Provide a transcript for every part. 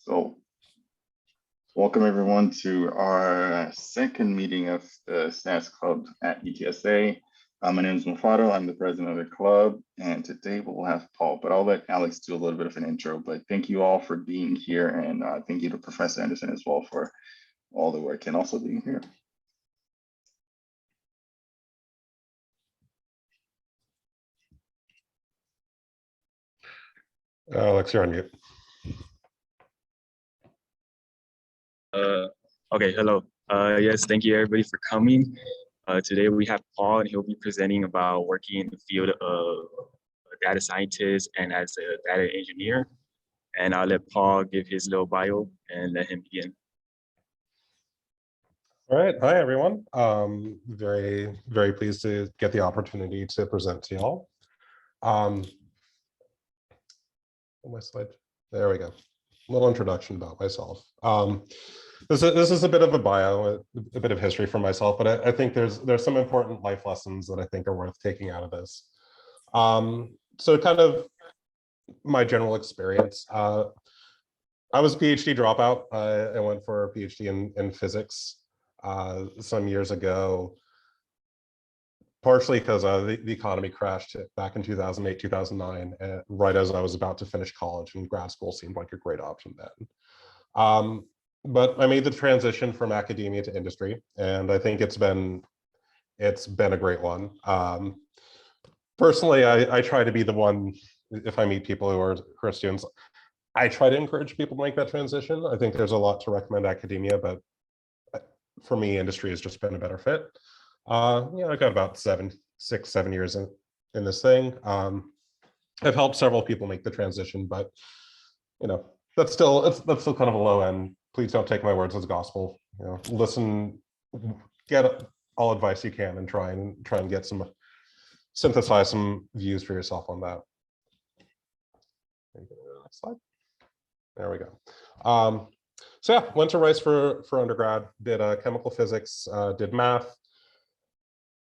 So, welcome everyone to our second meeting of the Stats Club at UTSA. My name is Mufado. I'm the president of the club, and today we'll have Paul, but I'll let Alex do a little bit of an intro. But thank you all for being here, and thank you to Professor Anderson as well for all the work and also being here. Alex, you're on mute. Okay, hello. Yes, thank you everybody for coming. Today we have Paul, and he'll be presenting about working in the field of data scientist and as a data engineer. And I'll let Paul give his little bio and let him begin. All right, hi everyone. Very pleased to get the opportunity to present to y'all. My slide. There we go. A little introduction about myself. This is a bit of a bio, a bit of history for myself, but I think there's some important life lessons that I think are worth taking out of this. So kind of my general experience. I was a PhD dropout. I went for a PhD in physics some years ago, partially because the economy crashed back in 2008, 2009, right as I was about to finish college, and grad school seemed like a great option then. But I made the transition from academia to industry, and I think it's been a great one. Personally, I try to be the one, if I meet people who are students, I try to encourage people to make that transition. I think there's a lot to recommend academia, but for me, industry has just been a better fit. I got about 6, 7 years in this thing. I've helped several people make the transition, but that's still kind of a low end. Please don't take my words as gospel. Listen, get all advice you can, and try and get synthesize some views for yourself on that. Next slide. There we go. So yeah, went to Rice for undergrad, did chemical physics, did math.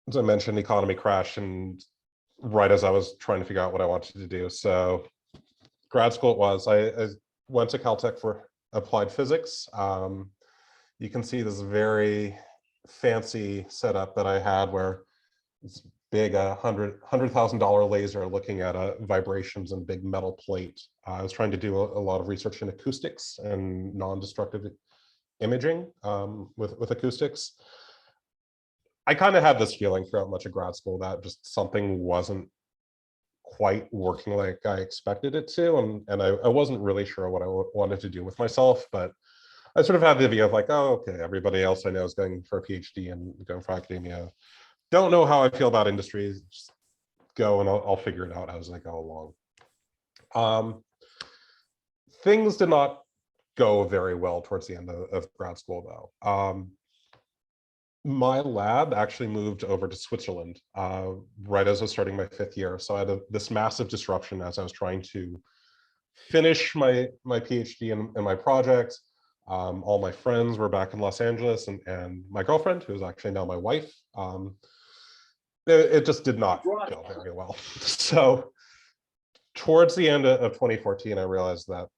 As I mentioned, the economy crashed, and right as I was trying to figure out what I wanted to do. So grad school it was. I went to Caltech for applied physics. You can see this very fancy setup that I had where it's big $100,000 laser looking at vibrations and big metal plate. I was trying to do a lot of research in acoustics and non-destructive imaging with acoustics. I kind of had this feeling throughout much of grad school that just something wasn't quite working like I expected it to, and I wasn't really sure what I wanted to do with myself, but I sort of had the view of like, oh, okay, everybody else I know is going for a PhD and going for academia. Don't know how I feel about industry. Just go and I'll figure it out as I go along. Things did not go very well towards the end of grad school, though. My lab actually moved over to Switzerland right as I was starting my 5th year. So I had this massive disruption as I was trying to finish my PhD and my project. All my friends were back in Los Angeles, and my girlfriend, who is actually now my wife, it just did not go very well. So towards the end of 2014, I realized that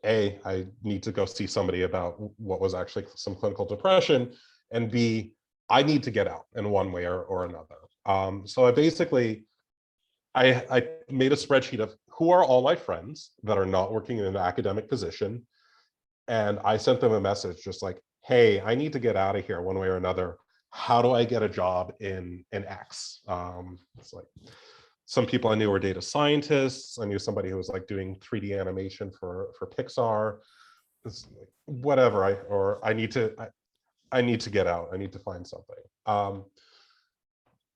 A, I need to go see somebody about what was actually some clinical depression, and B, I need to get out in one way or another. So I basically, I made a spreadsheet of who are all my friends that are not working in an academic position. And I sent them a message just like, hey, I need to get out of here one way or another. How do I get a job in X? It's like some people I knew were data scientists. I knew somebody who was like doing 3D animation for Pixar. It's like, whatever. I need to get out. I need to find something.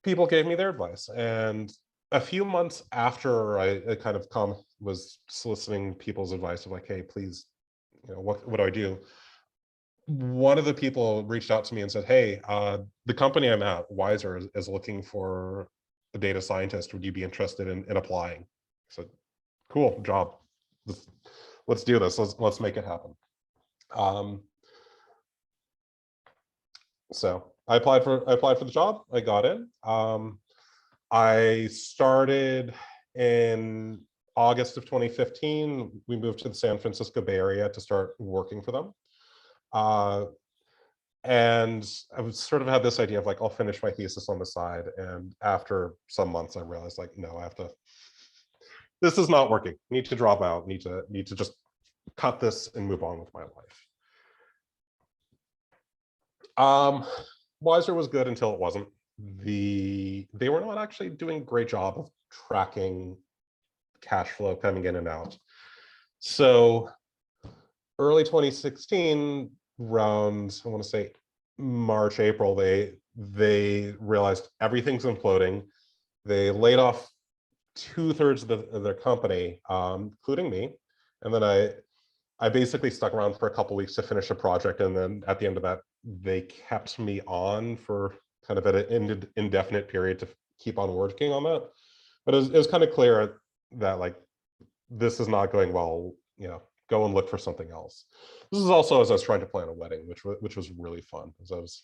People gave me their advice, and a few months after I kind of was soliciting people's advice of like, hey, please, what do I do? One of the people reached out to me and said, hey, the company I'm at, Wiser, is looking for a data scientist. Would you be interested in applying? I said, cool, job. Let's do this. Let's make it happen. So I applied for the job. I got in. I started in August of 2015, we moved to the San Francisco Bay Area to start working for them. And I was sort of had this idea of like, I'll finish my thesis on the side. And after some months, I realized like, no, I have to, this is not working. I need to drop out, need to just cut this and move on with my life. Wiser was good until it wasn't. They were not actually doing a great job of tracking cash flow coming in and out. So early 2016, around, I want to say March, April, they realized everything's imploding. They laid off 2/3 of their company, including me. And then I basically stuck around for a couple weeks to finish a project. And then at the end of that, they kept me on for kind of at an indefinite period to keep on working on that. But it was kind of clear that like, this is not going well, go and look for something else. This is also as I was trying to plan a wedding, which was really fun, because I was,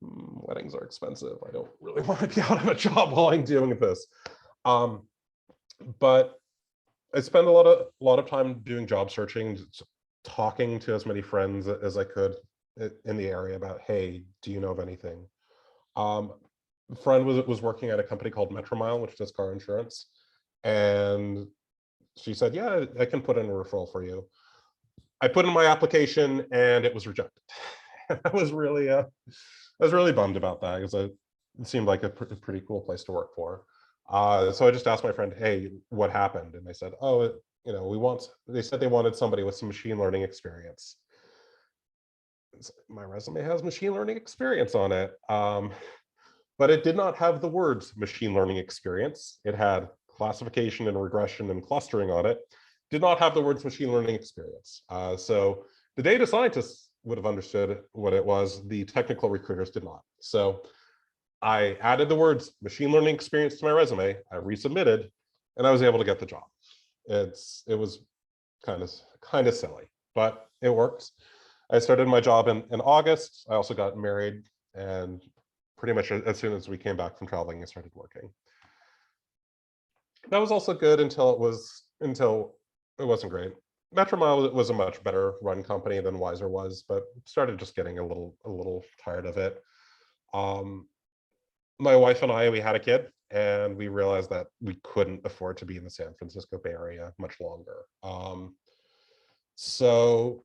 weddings are expensive. I don't really want to be out of a job while I'm doing this. But I spent a lot of time doing job searching, talking to as many friends as I could in the area about, hey, do you know of anything? A friend was working at a company called Metromile, which does car insurance. And she said, yeah, I can put in a referral for you. I put in my application and it was rejected. I was really bummed about that, because it seemed like a pretty cool place to work for. So I just asked my friend, hey, what happened? And they said, oh, they said they wanted somebody with some machine learning experience. My resume has machine learning experience on it. But it did not have the words machine learning experience. It had classification and regression and clustering on it. Did not have the words machine learning experience. So the data scientists would have understood what it was. The technical recruiters did not. So I added the words machine learning experience to my resume. I resubmitted, and I was able to get the job. It was kind of silly, but it works. I started my job in August. I also got married, and pretty much as soon as we came back from traveling, I started working. That was also good until it wasn't great. Metromile was a much better run company than Wiser was, but started just getting a little tired of it. My wife and I, we had a kid, and we realized that we couldn't afford to be in the San Francisco Bay Area much longer. So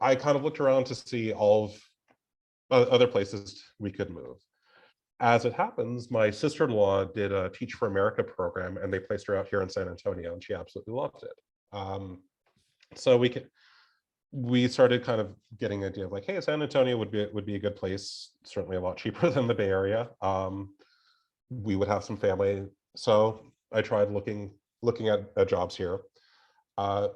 I kind of looked around to see all of other places we could move. As it happens, my sister-in-law did a Teach for America program, and they placed her out here in San Antonio, and she absolutely loved it. So we started kind of getting an idea of like, hey, San Antonio would be a good place, certainly a lot cheaper than the Bay Area. We would have some family. So I tried looking at jobs here. I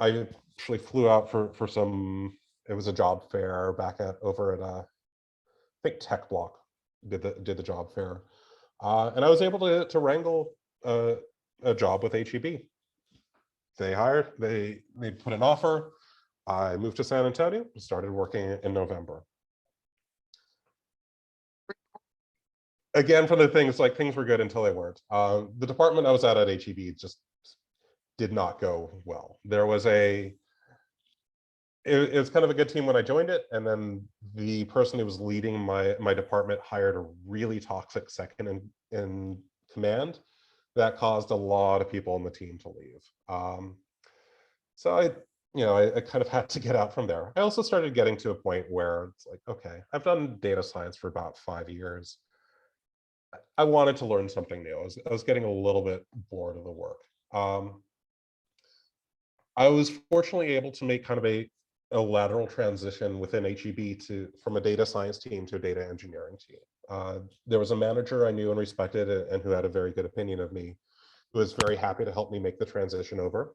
actually flew out for some, it was a job fair back over at I think Tech Block did the job fair. And I was able to wrangle a job with HEB. They put an offer. I moved to San Antonio, started working in November. Again, from the things like things were good until they weren't. The department I was at HEB just did not go well. There was it was kind of a good team when I joined it, and then the person who was leading my department hired a really toxic second in command that caused a lot of people on the team to leave. So I kind of had to get out from there. I also started getting to a point where it's like, okay, I've done data science for about 5 years. I wanted to learn something new. I was getting a little bit bored of the work. I was fortunately able to make kind of a lateral transition within HEB from a data science team to a data engineering team. There was a manager I knew and respected and who had a very good opinion of me, who was very happy to help me make the transition over.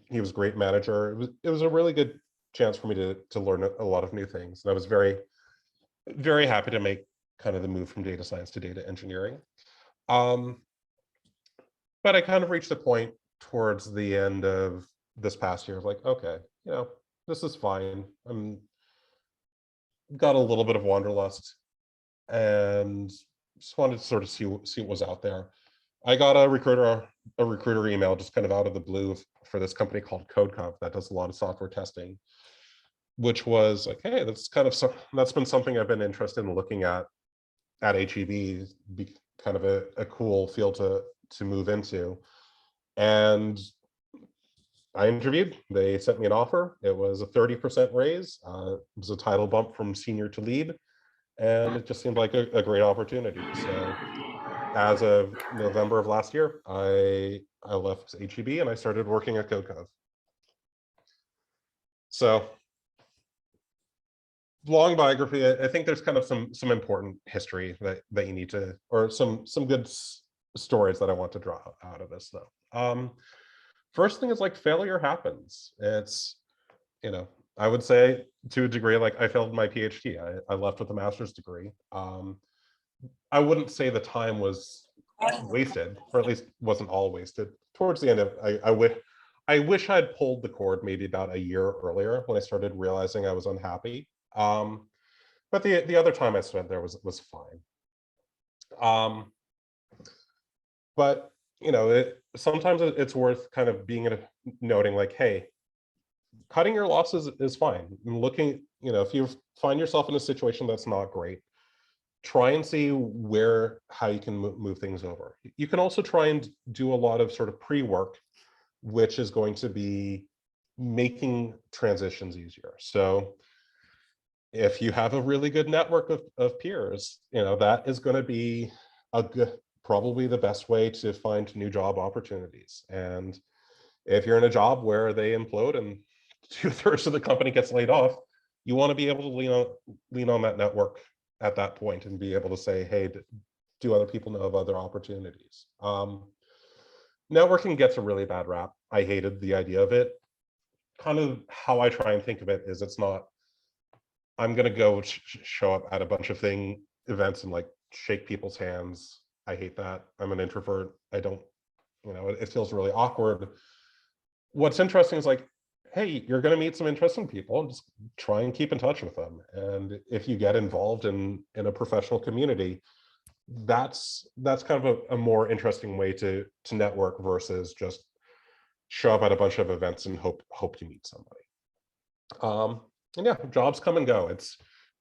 He was a great manager. It was a really good chance for me to learn a lot of new things. And I was very, very happy to make kind of the move from data science to data engineering. But I kind of reached a point towards the end of this past year of like, okay, this is fine. I'm got a little bit of wanderlust and just wanted to sort of see what was out there. I got a recruiter email just kind of out of the blue for this company called CodeCov that does a lot of software testing, which was like, hey, that's been something I've been interested in looking at HEB, be kind of a cool field to move into. And I interviewed, they sent me an offer. It was a 30% raise. It was a title bump from senior to lead. And it just seemed like a great opportunity. So as of November of last year, I left HEB and I started working at CodeCov. So long biography. I think there's kind of some important history that you need to, or some good stories that I want to draw out of this though. First thing is like failure happens. It's, I would say to a degree, like I failed my PhD. I left with a master's degree. I wouldn't say the time was wasted, or at least wasn't all wasted. Towards the end of, I wish I'd pulled the cord maybe about a year earlier when I started realizing I was unhappy. But the other time I spent there was fine. But sometimes it's worth kind of noting like, hey, cutting your losses is fine. And looking, if you find yourself in a situation that's not great, try and see how you can move things over. You can also try and do a lot of sort of pre-work, which is going to be making transitions easier. So if you have a really good network of peers, that is going to be probably the best way to find new job opportunities. And if you're in a job where they implode and 2/3 of the company gets laid off, you want to be able to lean on that network at that point and be able to say, hey, do other people know of other opportunities? Networking gets a really bad rap. I hated the idea of it. Kind of how I try and think of it is, it's not, I'm going to go show up at a bunch of events and like shake people's hands. I hate that. I'm an introvert. I don't, it feels really awkward. What's interesting is like, hey, you're going to meet some interesting people and just try and keep in touch with them. And if you get involved in a professional community, that's kind of a more interesting way to network versus just show up at a bunch of events and hope you meet somebody. And yeah, jobs come and go.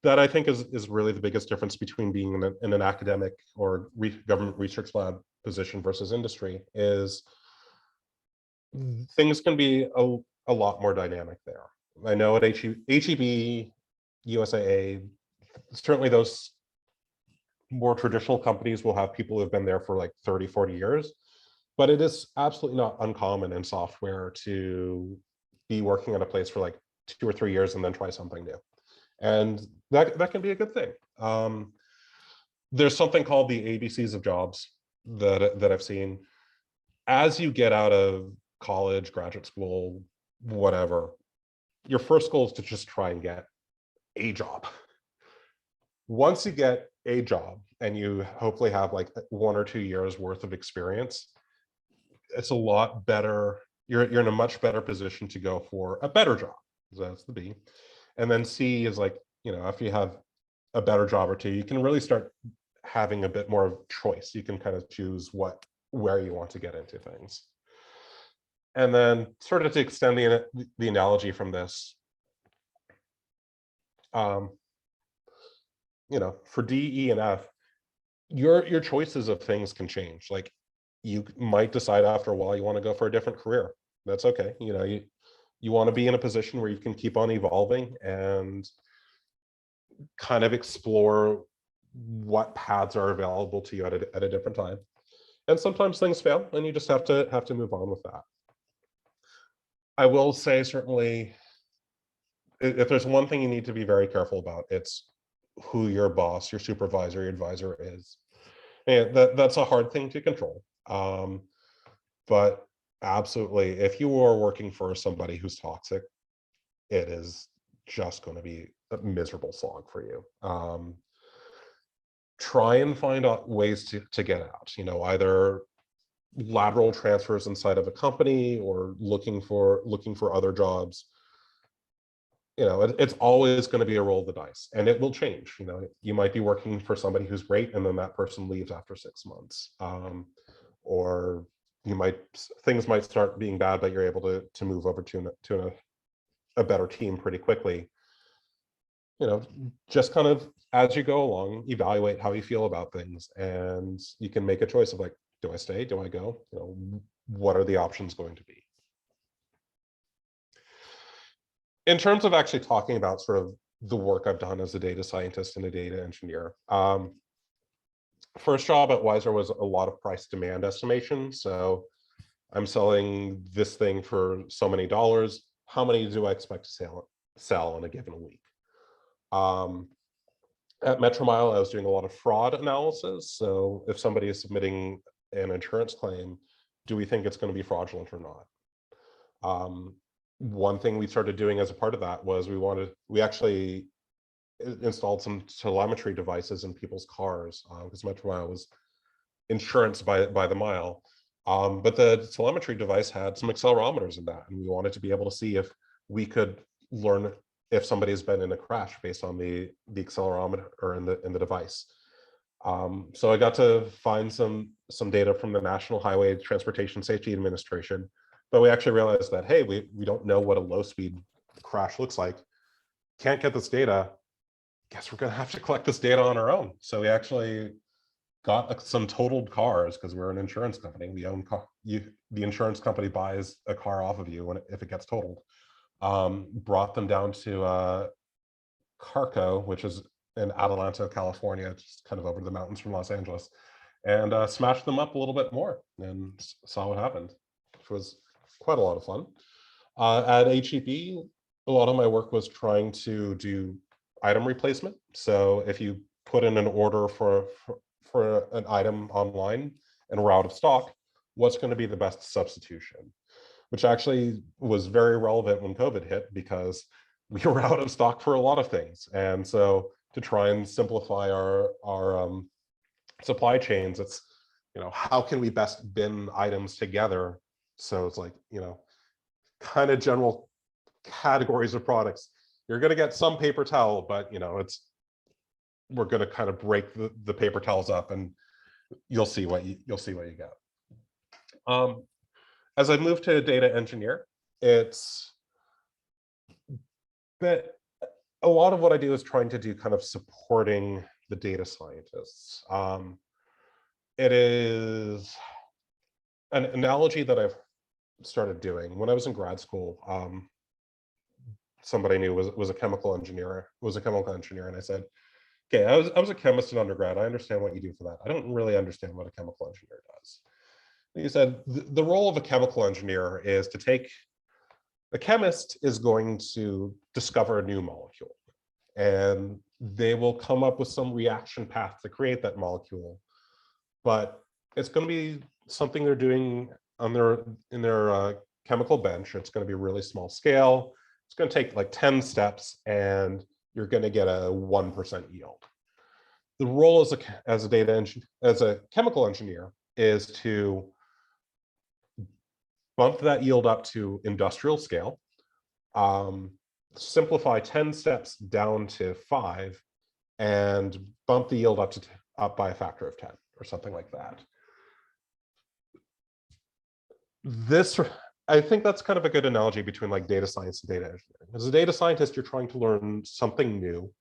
That I think is really the biggest difference between being in an academic or government research lab position versus industry, is things can be a lot more dynamic there. I know at HEB, USAA, certainly those more traditional companies will have people who have been there for like 30, 40 years, but it is absolutely not uncommon in software to be working at a place for like 2 or 3 years and then try something new. And that can be a good thing. There's something called the ABCs of jobs that I've seen. As you get out of college, graduate school, whatever, your first goal is to just try and get a job. Once you get a job and you hopefully have like 1 or 2 years worth of experience, it's a lot better. You're in a much better position to go for a better job. That's the B. And then C is like, after you have a better job or two, you can really start having a bit more of choice. You can kind of choose where you want to get into things. And then sort of to extend the analogy from this, for D, E, and F, your choices of things can change. Like you might decide after a while you want to go for a different career. That's okay. You want to be in a position where you can keep on evolving and kind of explore what paths are available to you at a different time. And sometimes things fail and you just have to move on with that. I will say, certainly, if there's one thing you need to be very careful about, it's who your boss, your supervisor, your advisor is. And that's a hard thing to control. But absolutely, if you are working for somebody who's toxic, it is just going to be a miserable slog for you. Try and find out ways to get out, either lateral transfers inside of a company or looking for other jobs. It's always going to be a roll of the dice, and it will change. You might be working for somebody who's great and then that person leaves after 6 months. or things might start being bad, but you're able to move over to a better team pretty quickly. Just kind of as you go along, evaluate how you feel about things, and you can make a choice of like, do I stay? Do I go? What are the options going to be? In terms of actually talking about sort of the work I've done as a data scientist and a data engineer, first job at Wiser was a lot of price demand estimation. So I'm selling this thing for so many dollars. How many do I expect to sell in a given week? At Metromile, I was doing a lot of fraud analysis. So if somebody is submitting an insurance claim, do we think it's going to be fraudulent or not? One thing we started doing as a part of that was we actually installed some telemetry devices in people's cars, because Metromile was insurance by the mile. But the telemetry device had some accelerometers in that, and we wanted to be able to see if we could learn if somebody's been in a crash based on the accelerometer or in the device. So I got to find some data from the National Highway Transportation Safety Administration, but we actually realized that, hey, we don't know what a low speed crash looks like. Can't get this data. Guess we're going to have to collect this data on our own. So we actually got some totaled cars, because we're an insurance company. We own the insurance company buys a car off of you if it gets totaled. Brought them down to Carco, which is in Adelanto, California, just kind of over the mountains from Los Angeles, and smashed them up a little bit more and saw what happened, which was quite a lot of fun. At HEB, a lot of my work was trying to do item replacement. So if you put in an order for an item online and we're out of stock, what's going to be the best substitution? Which actually was very relevant when COVID hit, because we were out of stock for a lot of things. And so to try and simplify our supply chains, it's, how can we best bin items together? So it's like, kind of general categories of products. You're going to get some paper towel, but we're going to kind of break the paper towels up, and you'll see what you get. As I move to data engineer, it's that a lot of what I do is trying to do kind of supporting the data scientists. It is an analogy that I've started doing when I was in grad school. Somebody I knew was a chemical engineer, and I said, okay, I was a chemist in undergrad. I understand what you do for that. I don't really understand what a chemical engineer does. He said, the role of a chemical engineer is to take, the chemist is going to discover a new molecule, and they will come up with some reaction path to create that molecule. But it's going to be something they're doing in their chemical bench. It's going to be really small scale. It's going to take like 10 steps, and you're going to get a 1% yield. The role as a chemical engineer is to bump that yield up to industrial scale, simplify 10 steps down to 5, and bump the yield up by a factor of 10 or something like that. I think that's kind of a good analogy between like data science and data engineering. As a data scientist, you're trying to learn something new.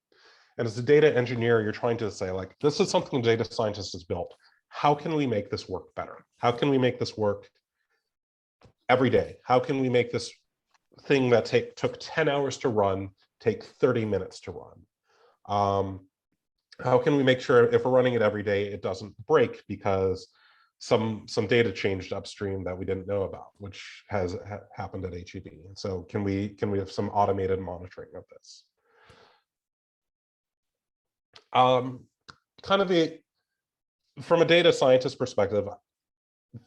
And as a data engineer, you're trying to say, like, this is something a data scientist has built. How can we make this work better? How can we make this work every day? How can we make this thing that took 10 hours to run take 30 minutes to run? How can we make sure if we're running it every day, it doesn't break because some data changed upstream that we didn't know about, which has happened at HEB. So can we have some automated monitoring of this? Kind of from a data scientist perspective,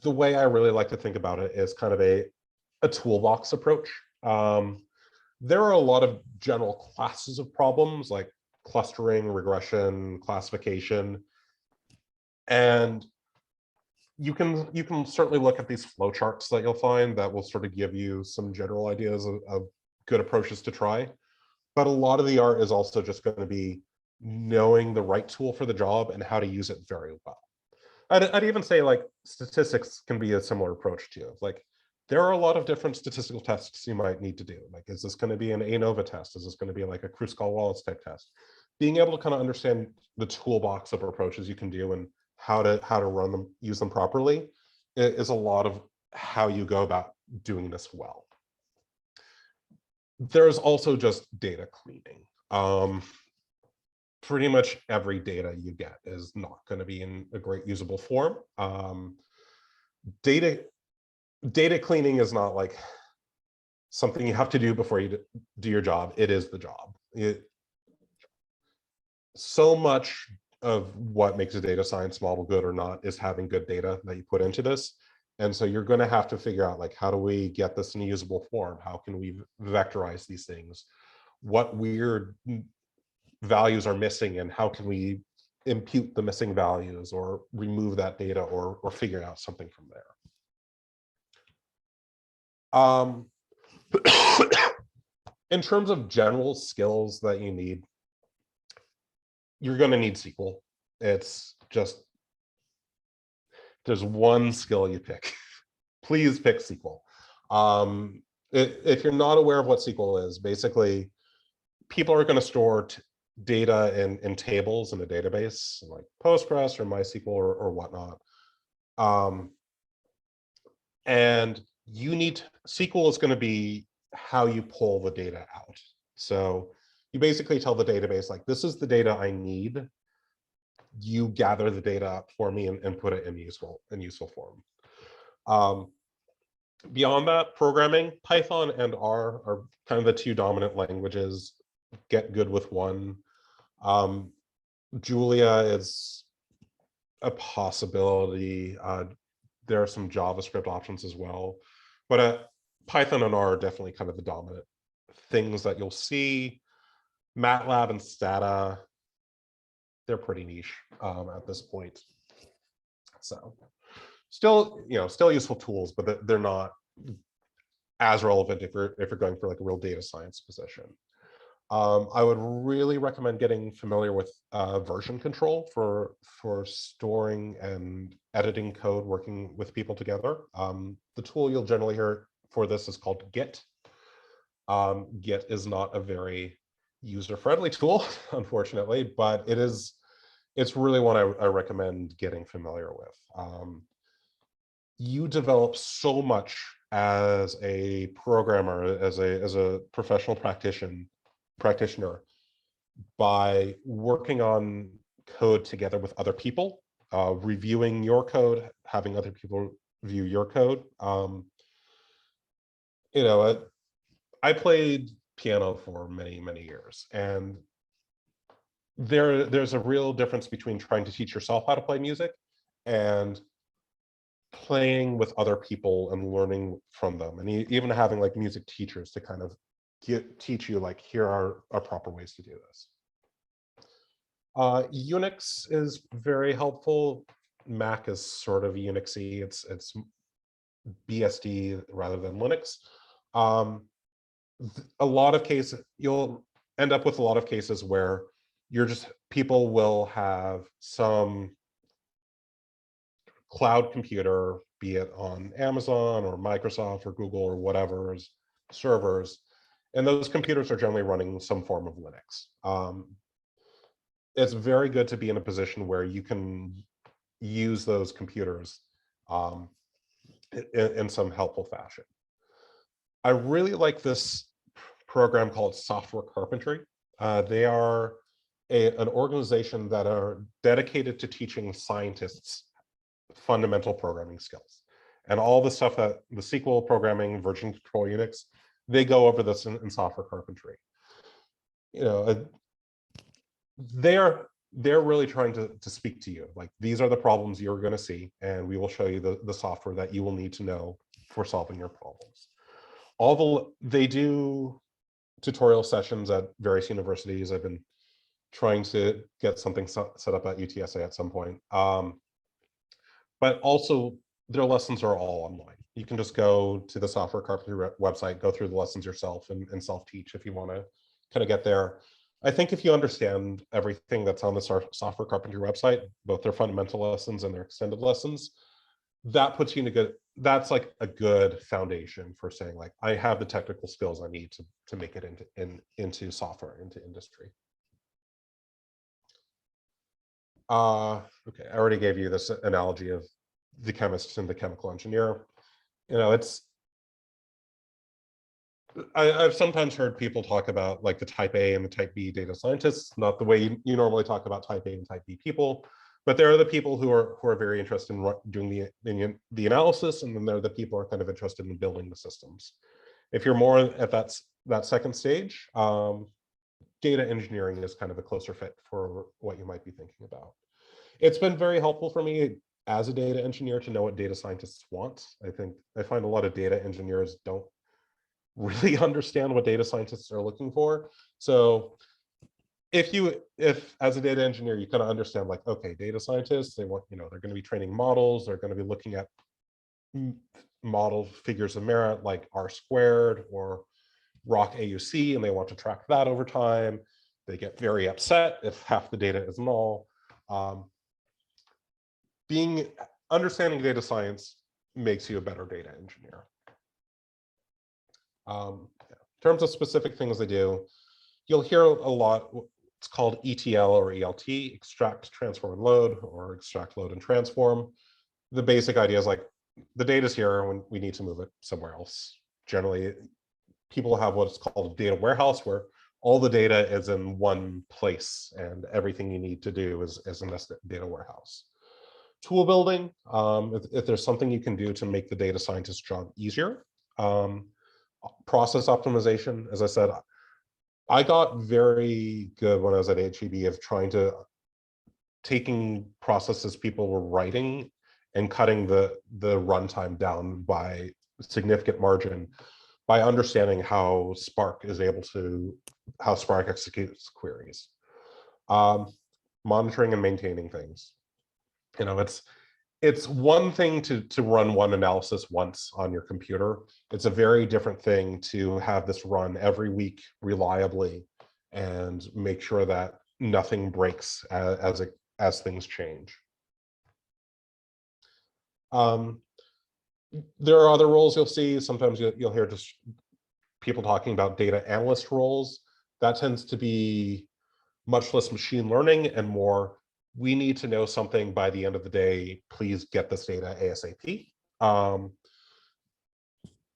the way I really like to think about it is kind of a toolbox approach. There are a lot of general classes of problems like clustering, regression, classification, and you can certainly look at these flowcharts that you'll find that will sort of give you some general ideas of good approaches to try. But a lot of the art is also just going to be knowing the right tool for the job and how to use it very well. I'd even say like statistics can be a similar approach to it. Like there are a lot of different statistical tests you might need to do. Like, is this going to be an ANOVA test? Is this going to be like a Kruskal-Wallis type test? Being able to kind of understand the toolbox of approaches you can do and how to run them, use them properly, is a lot of how you go about doing this well. There's also just data cleaning. Pretty much every data you get is not going to be in a great usable form. Data cleaning is not like something you have to do before you do your job. It is the job. So much of what makes a data science model good or not is having good data that you put into this. And so you're going to have to figure out, like, how do we get this in a usable form? How can we vectorize these things? What weird values are missing, and how can we impute the missing values or remove that data or figure out something from there? In terms of general skills that you need, you're going to need SQL. It's just, there's one skill you pick. Please pick SQL. If you're not aware of what SQL is, basically, people are going to store data in tables in a database like Postgres or MySQL or whatnot. And SQL is going to be how you pull the data out. So you basically tell the database, like, this is the data I need. You gather the data up for me and put it in useful form. Beyond that, programming, Python and R are kind of the two dominant languages. Get good with one. Julia is a possibility. There are some JavaScript options as well, but Python and R are definitely kind of the dominant things that you'll see. MATLAB and Stata, they're pretty niche at this point. So still useful tools, but they're not as relevant if you're going for like a real data science position. I would really recommend getting familiar with version control for storing and editing code, working with people together. The tool you'll generally hear for this is called Git. Git is not a very user-friendly tool, unfortunately, but it's really one I recommend getting familiar with. You develop so much as a programmer, as a professional practitioner by working on code together with other people, reviewing your code, having other people view your code. I played piano for many years, and there's a real difference between trying to teach yourself how to play music and playing with other people and learning from them, and even having like music teachers to kind of teach you, like, here are proper ways to do this. Unix is very helpful. Mac is sort of Unixy. It's BSD rather than Linux. A lot of cases, you'll end up with a lot of cases where people will have some cloud computer, be it on Amazon or Microsoft or Google or whatever's servers, and those computers are generally running some form of Linux. It's very good to be in a position where you can use those computers in some helpful fashion. I really like this program called Software Carpentry. They are an organization that are dedicated to teaching scientists fundamental programming skills. And all the stuff that the SQL programming, version control, Unix, they go over this in Software Carpentry. They're really trying to speak to you. Like, these are the problems you're going to see, and we will show you the software that you will need to know for solving your problems. They do tutorial sessions at various universities. I've been trying to get something set up at UTSA at some point. But also, their lessons are all online. You can just go to the Software Carpentry website, go through the lessons yourself, and self-teach if you want to kind of get there. I think if you understand everything that's on the software carpentry website, both their fundamental lessons and their extended lessons, that puts you in a good, that's like a good foundation for saying like, I have the technical skills I need to make it into software, into industry. Okay, I already gave you this analogy of the chemist and the chemical engineer. You know, I've sometimes heard people talk about like the type A and the type B data scientists, not the way you normally talk about type A and type B people, but there are the people who are very interested in doing the analysis, and then there are the people who are kind of interested in building the systems. If you're more at that second stage, data engineering is kind of a closer fit for what you might be thinking about. It's been very helpful for me as a data engineer to know what data scientists want. I find a lot of data engineers don't really understand what data scientists are looking for. So if as a data engineer, you kind of understand like, okay, data scientists, they want, you know, they're going to be training models, they're going to be looking at model figures of merit like R squared or ROC AUC, and they want to track that over time. They get very upset if half the data is null. Understanding data science makes you a better data engineer. In terms of specific things I do, you'll hear a lot, it's called ETL or ELT, extract, transform, and load, or extract, load, and transform. The basic idea is like, the data's here and we need to move it somewhere else. Generally, people have what's called a data warehouse, where all the data is in one place and everything you need to do is in this data warehouse. Tool building, if there's something you can do to make the data scientist's job easier. Process optimization, as I said, I got very good when I was at HEB of taking processes people were writing and cutting the runtime down by a significant margin by understanding how Spark executes queries. Monitoring and maintaining things. You know, it's one thing to run one analysis once on your computer. It's a very different thing to have this run every week reliably and make sure that nothing breaks as things change. There are other roles you'll see. Sometimes you'll hear just people talking about data analyst roles. That tends to be much less machine learning and more, we need to know something by the end of the day, please get this data ASAP.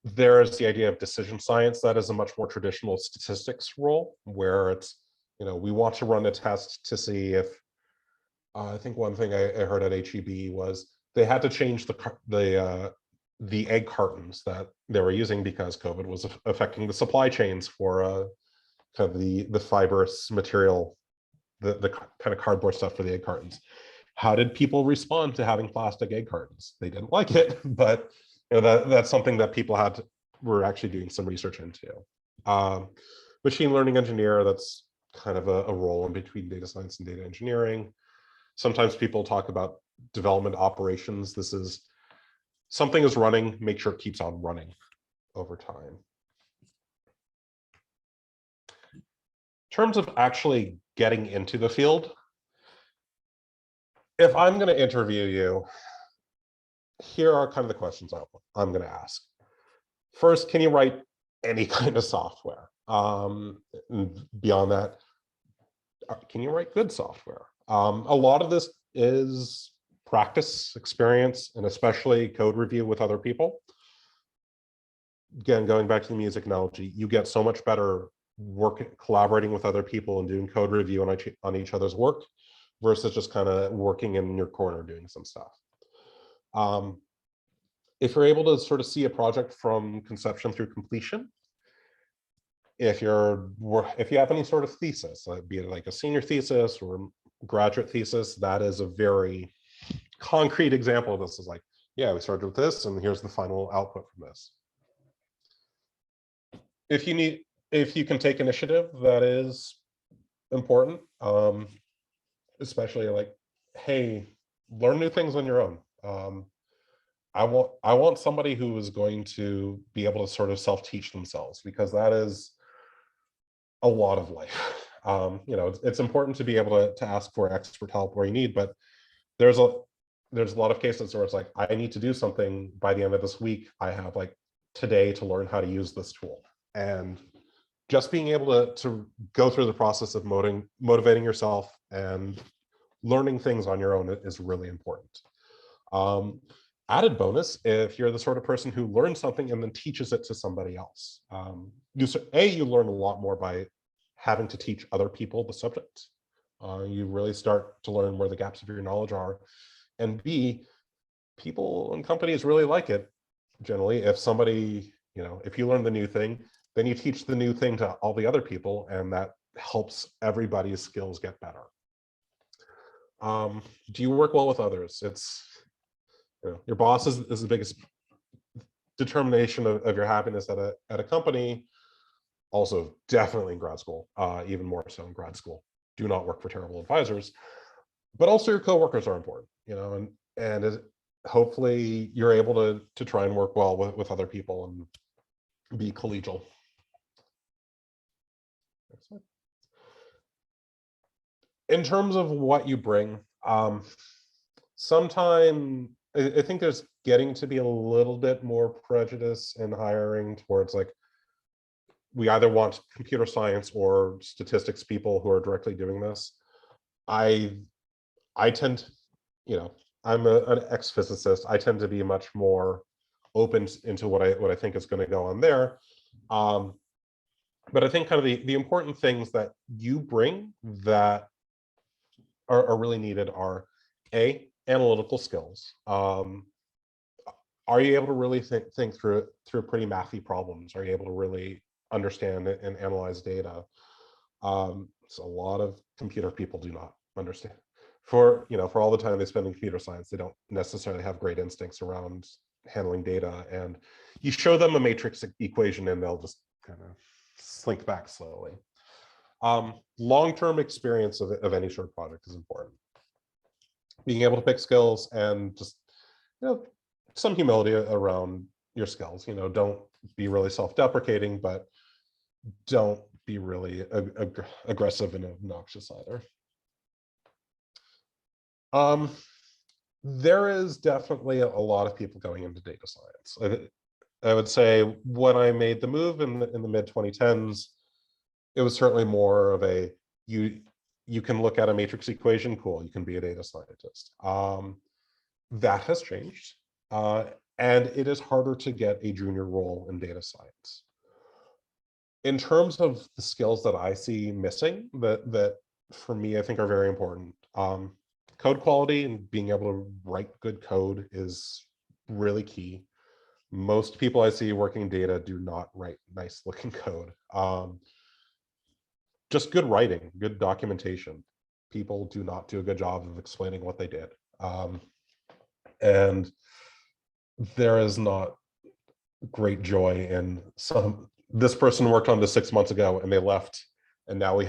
There's the idea of decision science. That is a much more traditional statistics role, where it's, you know, we want to run a test to see if, I think one thing I heard at HEB was they had to change the egg cartons that they were using because COVID was affecting the supply chains for kind of the fibrous material, the kind of cardboard stuff for the egg cartons. How did people respond to having plastic egg cartons? They didn't like it, but you know, that's something that people were actually doing some research into. Machine learning engineer, that's kind of a role in between data science and data engineering. Sometimes people talk about development operations. This is something is running, make sure it keeps on running over time. In terms of actually getting into the field, if I'm going to interview you, here are kind of the questions I'm going to ask. First, can you write any kind of software? Beyond that, can you write good software? A lot of this is practice, experience, and especially code review with other people. Again, going back to the music analogy, you get so much better collaborating with other people and doing code review on each other's work versus just kind of working in your corner doing some stuff. If you're able to sort of see a project from conception through completion, if you have any sort of thesis, be it like a senior thesis or graduate thesis, that is a very concrete example of this. Is like, yeah, we started with this and here's the final output from this. If you can take initiative, that is important. Especially like, hey, learn new things on your own. I want somebody who is going to be able to sort of self-teach themselves, because that is a lot of life. You know, it's important to be able to ask for expert help where you need, but there's a lot of cases where it's like, I need to do something by the end of this week. I have like today to learn how to use this tool. And just being able to go through the process of motivating yourself and learning things on your own is really important. Added bonus, if you're the sort of person who learns something and then teaches it to somebody else. You learn a lot more by having to teach other people the subject. You really start to learn where the gaps of your knowledge are. And B, people and companies really like it generally. If somebody, you know, if you learn the new thing, then you teach the new thing to all the other people, and that helps everybody's skills get better. Do you work well with others? It's, you know, your boss is the biggest determination of your happiness at a company. Also, definitely in grad school, even more so in grad school. Do not work for terrible advisors, but also your coworkers are important, you know, and hopefully you're able to try and work well with other people and be collegial. In terms of what you bring, sometime I think there's getting to be a little bit more prejudice in hiring towards like, we either want computer science or statistics people who are directly doing this. I tend, you know, I'm an ex-physicist. I tend to be much more open into what I think is going to go on there. But I think kind of the important things that you bring that are really needed are analytical skills. Are you able to really think through pretty mathy problems? Are you able to really understand and analyze data? So a lot of computer people do not understand. For all the time they spend in computer science, they don't necessarily have great instincts around handling data. And you show them a matrix equation and they'll just kind of slink back slowly. Long-term experience of any sort of project is important. Being able to pick skills and just, you know, some humility around your skills. You know, don't be really self-deprecating, but don't be really aggressive and obnoxious either. There is definitely a lot of people going into data science. I would say when I made the move in the mid 2010s, it was certainly more of a, you can look at a matrix equation, cool, you can be a data scientist. That has changed. And it is harder to get a junior role in data science. In terms of the skills that I see missing, that for me, I think are very important. Code quality and being able to write good code is really key. Most people I see working data do not write nice looking code. Just good writing, good documentation. People do not do a good job of explaining what they did. And there is not great joy in this person worked on this 6 months ago and they left, and now we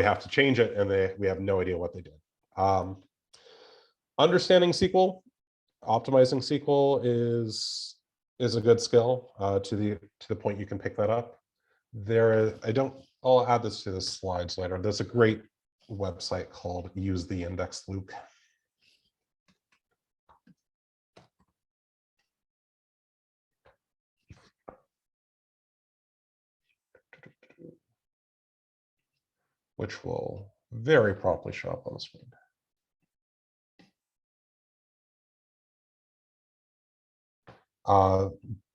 have to change it, and we have no idea what they did. Understanding SQL, optimizing SQL is a good skill to the point you can pick that up. I'll add this to the slides later. There's a great website called Use the Index Luke. Which will very promptly show up on the screen.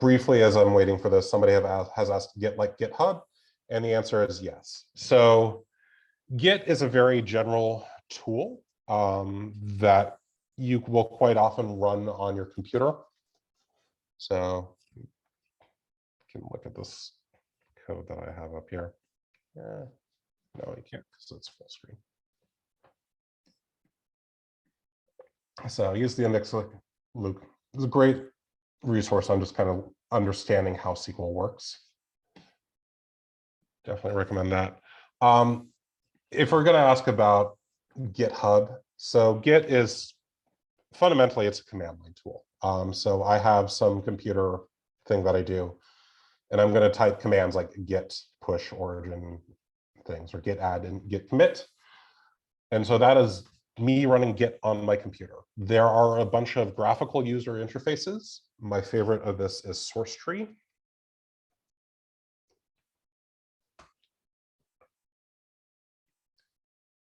Briefly, as I'm waiting for this, somebody has asked Git like GitHub, and the answer is yes. So Git is a very general tool that you will quite often run on your computer. So you can look at this code that I have up here. No, you can't because it's full screen. So use the index Luke. It's a great resource on just kind of understanding how SQL works. Definitely recommend that. If we're going to ask about GitHub, so Git is fundamentally, it's a command line tool. So I have some computer thing that I do, and I'm going to type commands like git, push, origin, things, or git add and git commit. And so that is me running Git on my computer. There are a bunch of graphical user interfaces. My favorite of this is source tree.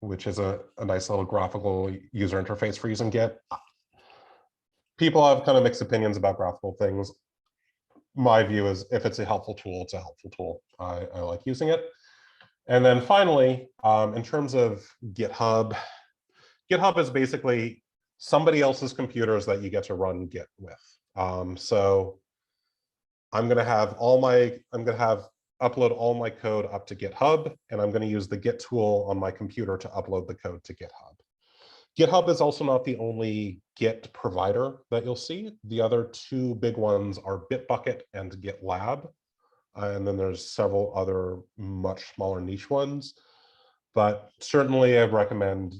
Which is a nice little graphical user interface for using Git. People have kind of mixed opinions about graphical things. My view is if it's a helpful tool, it's a helpful tool. I like using it. And then finally, in terms of GitHub, GitHub is basically somebody else's computers that you get to run Git with. So I'm going to have upload all my code up to GitHub, and I'm going to use the Git tool on my computer to upload the code to GitHub. GitHub is also not the only Git provider that you'll see. The other two big ones are Bitbucket and GitLab. And then there's several other much smaller niche ones. But certainly I recommend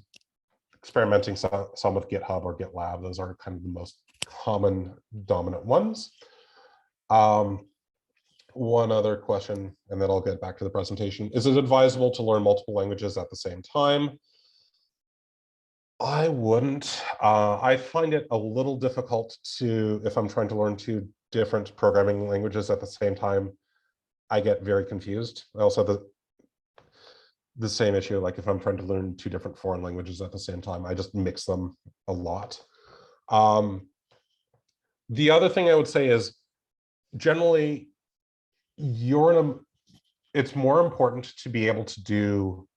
experimenting some with GitHub or GitLab. Those are kind of the most common dominant ones. One other question, and then I'll get back to the presentation. Is it advisable to learn multiple languages at the same time? I wouldn't. I find it a little difficult if I'm trying to learn two different programming languages at the same time, I get very confused. I also have the same issue, like if I'm trying to learn two different foreign languages at the same time, I just mix them a lot. The other thing I would say is generally, it's more important to be able to do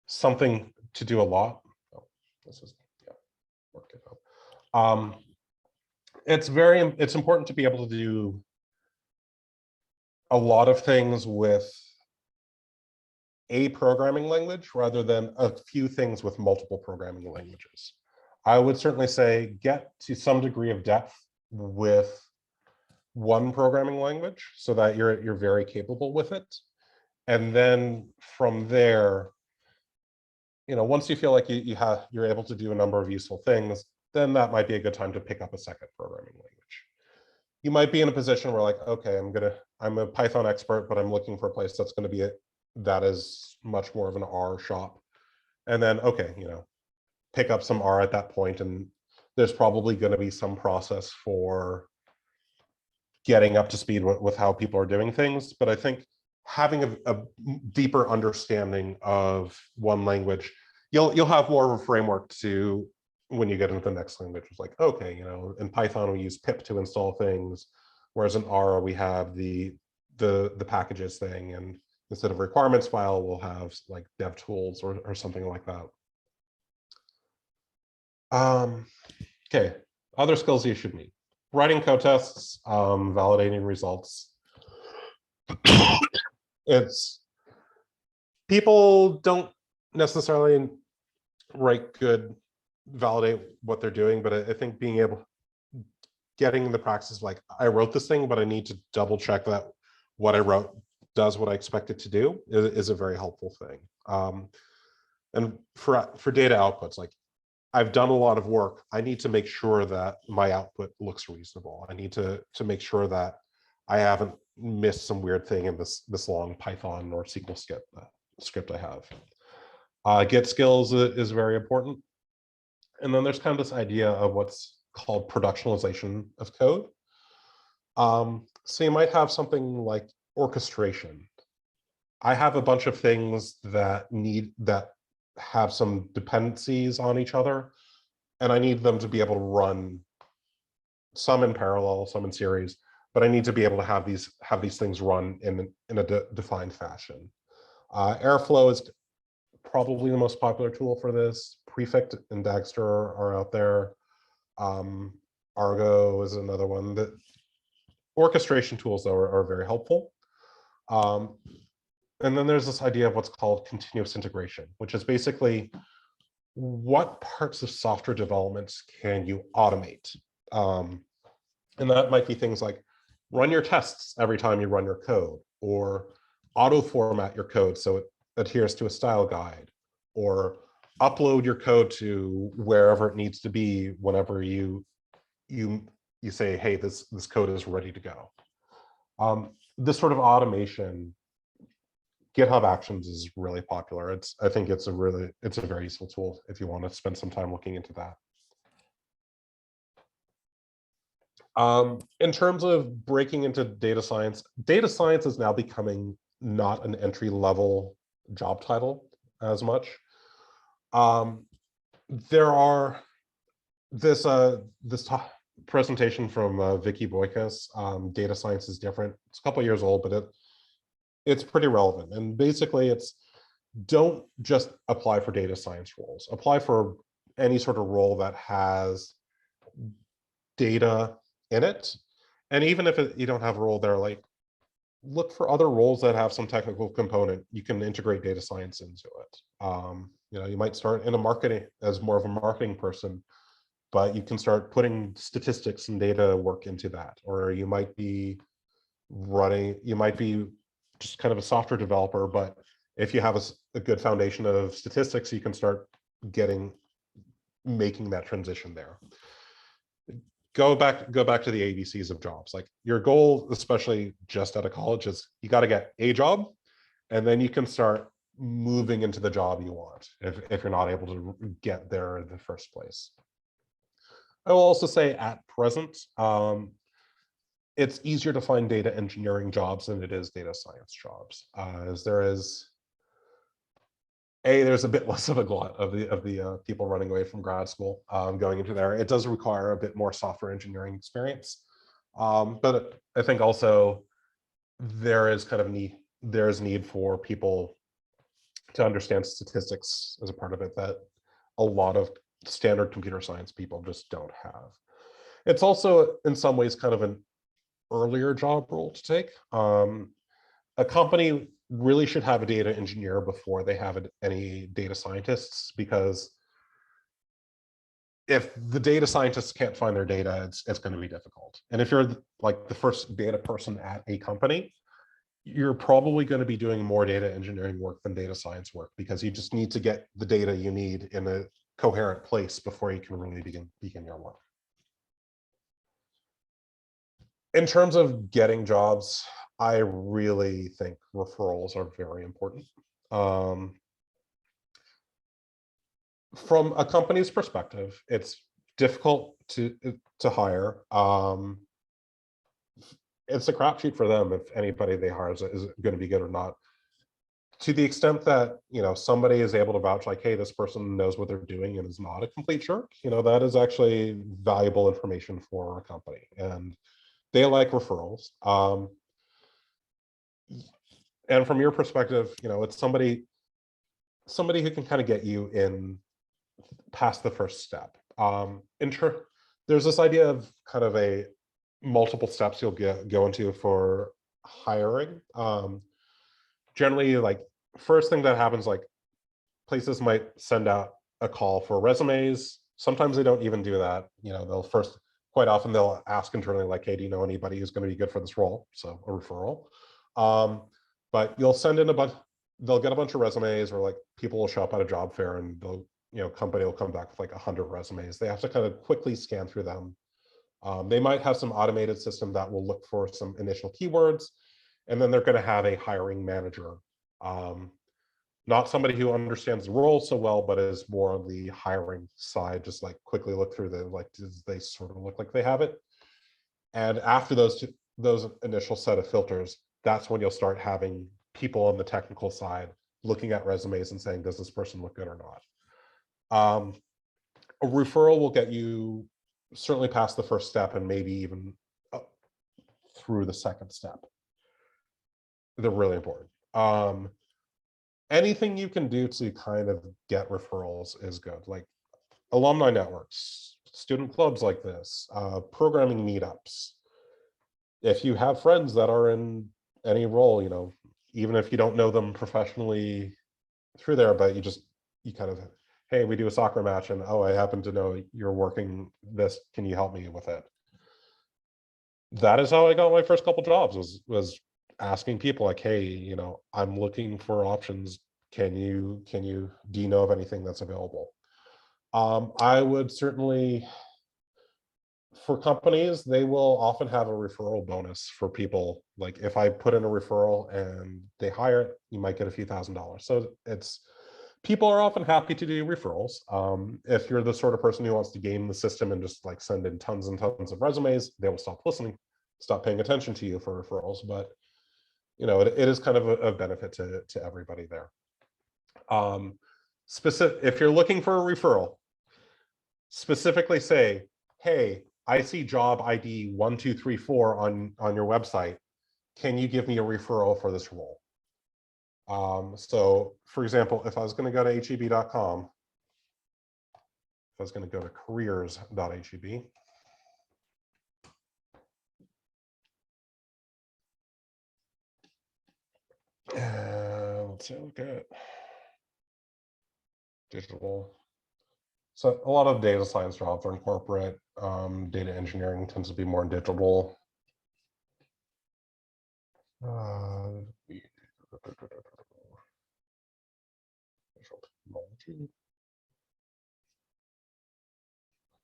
something, to do a lot. Oh, this is, yeah, worked it out. It's important to be able to do a lot of things with a programming language rather than a few things with multiple programming languages. I would certainly say get to some degree of depth with one programming language so that you're very capable with it. And then from there, once you feel like you're able to do a number of useful things, then that might be a good time to pick up a second programming language. You might be in a position where like, okay, I'm a Python expert, but I'm looking for a place that's going to be that is much more of an R shop. And then, okay, pick up some R at that point, and there's probably going to be some process for getting up to speed with how people are doing things. But I think having a deeper understanding of one language, you'll have more of a framework to when you get into the next language. It's like, okay, in Python we use pip to install things, whereas in R we have the packages thing, and instead of requirements file, we'll have like dev tools or something like that. Okay, other skills you should need. Writing code tests, validating results. People don't necessarily validate what they're doing, but I think getting the practice of like, I wrote this thing, but I need to double check that what I wrote does what I expect it to do is a very helpful thing. And for data outputs, like I've done a lot of work. I need to make sure that my output looks reasonable. I need to make sure that I haven't missed some weird thing in this long Python or SQL script I have. Git skills is very important. And then there's kind of this idea of what's called productionalization of code. So you might have something like orchestration. I have a bunch of things that have some dependencies on each other, and I need them to be able to run some in parallel, some in series, but I need to be able to have these things run in a defined fashion. Airflow is probably the most popular tool for this. Prefect and Dagster are out there. Argo is another one. That orchestration tools, though, are very helpful. And then there's this idea of what's called continuous integration, which is basically what parts of software development can you automate? And that might be things like run your tests every time you run your code, or auto format your code so it adheres to a style guide, or upload your code to wherever it needs to be whenever you say, hey, this code is ready to go. This sort of automation GitHub Actions is really popular. I think it's a very useful tool if you want to spend some time looking into that. In terms of breaking into data science is now becoming not an entry-level job title as much. There are this presentation from Vicky Boykas, Data Science is Different. It's a couple of years old, but it's pretty relevant. And basically it's, don't just apply for data science roles. Apply for any sort of role that has data in it. And even if you don't have a role there, like, look for other roles that have some technical component. You can integrate data science into it. You might start in a marketing as more of a marketing person, but you can start putting statistics and data work into that. Or you might be just kind of a software developer, but if you have a good foundation of statistics, you can start making that transition there. Go back to the ABCs of jobs. Like, your goal, especially just out of college, is you got to get a job, and then you can start moving into the job you want if you're not able to get there in the first place. I will also say, at present, it's easier to find data engineering jobs than it is data science jobs, as there's a bit less of a glut of the people running away from grad school going into there. It does require a bit more software engineering experience, but I think also there is need for people to understand statistics as a part of it that a lot of standard computer science people just don't have. It's also in some ways kind of an earlier job role to take. A company really should have a data engineer before they have any data scientists, because if the data scientists can't find their data, it's going to be difficult. And if you're like the first data person at a company, you're probably going to be doing more data engineering work than data science work, because you just need to get the data you need in a coherent place before you can really begin your work. In terms of getting jobs, I really think referrals are very important. From a company's perspective, it's difficult to hire. It's a crapshoot for them if anybody they hire is going to be good or not. To the extent that somebody is able to vouch, like, hey, this person knows what they're doing and is not a complete jerk, that is actually valuable information for a company, and they like referrals. And from your perspective, it's somebody who can kind of get you in past the first step. There's this idea of kind of a multiple steps you'll go into for hiring. Generally, like, first thing that happens, like, places might send out a call for resumes. Sometimes they don't even do that. Quite often they'll ask internally, like, hey, do you know anybody who's going to be good for this role? So a referral. But you'll send in they'll get a bunch of resumes, or like people will show up at a job fair and company will come back with like 100 resumes. They have to kind of quickly scan through them. They might have some automated system that will look for some initial keywords, and then they're going to have a hiring manager. Not somebody who understands the role so well, but is more on the hiring side, just like quickly look through does they sort of look like they have it? And after those initial set of filters, that's when you'll start having people on the technical side looking at resumes and saying, does this person look good or not? A referral will get you certainly past the first step, and maybe even through the second step. They're really important. Anything you can do to kind of get referrals is good, like alumni networks, student clubs like this, programming meetups. If you have friends that are in any role, even if you don't know them professionally through there, but you kind of, hey, we do a soccer match, and oh, I happen to know you're working this, can you help me with it? That is how I got my first couple jobs, was asking people like, hey, I'm looking for options. Do you know of anything that's available? I would certainly, for companies, they will often have a referral bonus for people Like if I put in a referral and they hire it, you might get a few $1,000s. So people are often happy to do referrals. If you're the sort of person who wants to game the system and just like send in tons and tons of resumes, they will stop listening, stop paying attention to you for referrals. But it is kind of a benefit to everybody there. If you're looking for a referral, specifically say, hey, I see job ID 1234 on your website. Can you give me a referral for this role? So for example, if I was going to go to heb.com, if I was going to go to careers.heb, let's see, look at digital. So a lot of data science jobs are in corporate. Data engineering tends to be more in digital.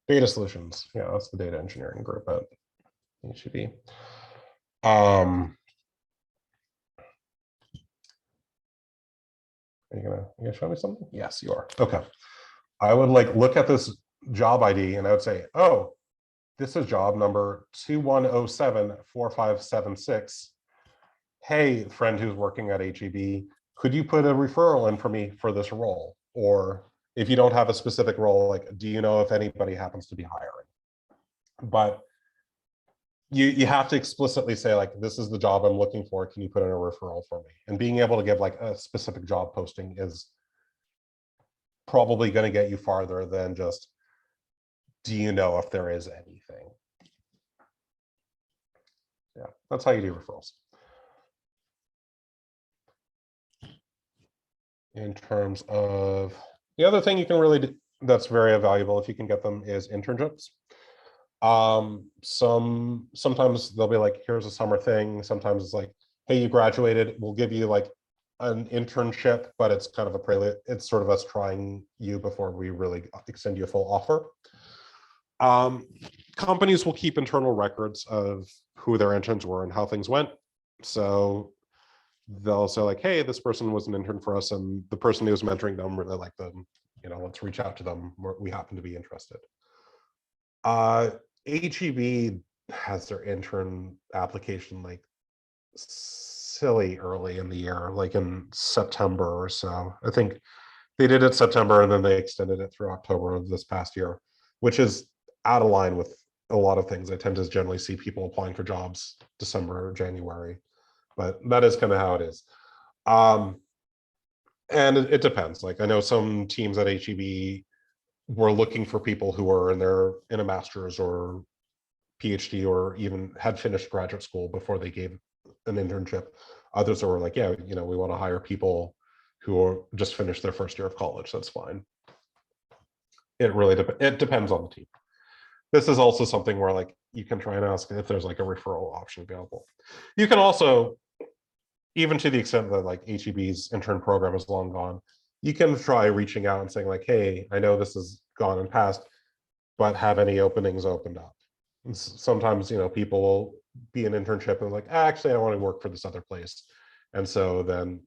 Data solutions. Yeah, that's the data engineering group at HEB. Are you gonna show me something? Yes, you are. Okay. I would look at this job ID and I would say, oh, this is job number 21074576. Hey, friend who's working at HEB, could you put a referral in for me for this role? Or if you don't have a specific role, do you know if anybody happens to be hiring? But you have to explicitly say, this is the job I'm looking for. Can you put in a referral for me? And being able to give a specific job posting is probably going to get you farther than just, do you know if there is anything? Yeah, that's how you do referrals. In terms of the other thing you can really do that's very valuable if you can get them is internships. Sometimes they'll be like, here's a summer thing. Sometimes it's like, hey, you graduated, we'll give you an internship, but it's kind of a prelude. It's sort of us trying you before we really extend you a full offer. Companies will keep internal records of who their interns were and how things went. So they'll say hey, this person was an intern for us and the person who was mentoring them really liked them. Let's reach out to them. We happen to be interested. HEB has their intern application silly early in the year, in September or so. I think they did it September and then they extended it through October of this past year, which is out of line with a lot of things. I tend to generally see people applying for jobs December or January, but that is kind of how it is. And it depends. I know some teams at HEB were looking for people who are in a master's or PhD or even had finished graduate school before they gave an internship. Others were like, yeah, we want to hire people who are just finished their first year of college. That's fine. It really it depends on the team. This is also something where you can try and ask if there's a referral option available. You can also, even to the extent that HEB's intern program is long gone, you can try reaching out and saying hey, I know this is gone and past, but have any openings opened up? And sometimes, people will be an internship and actually, I want to work for this other place. And so then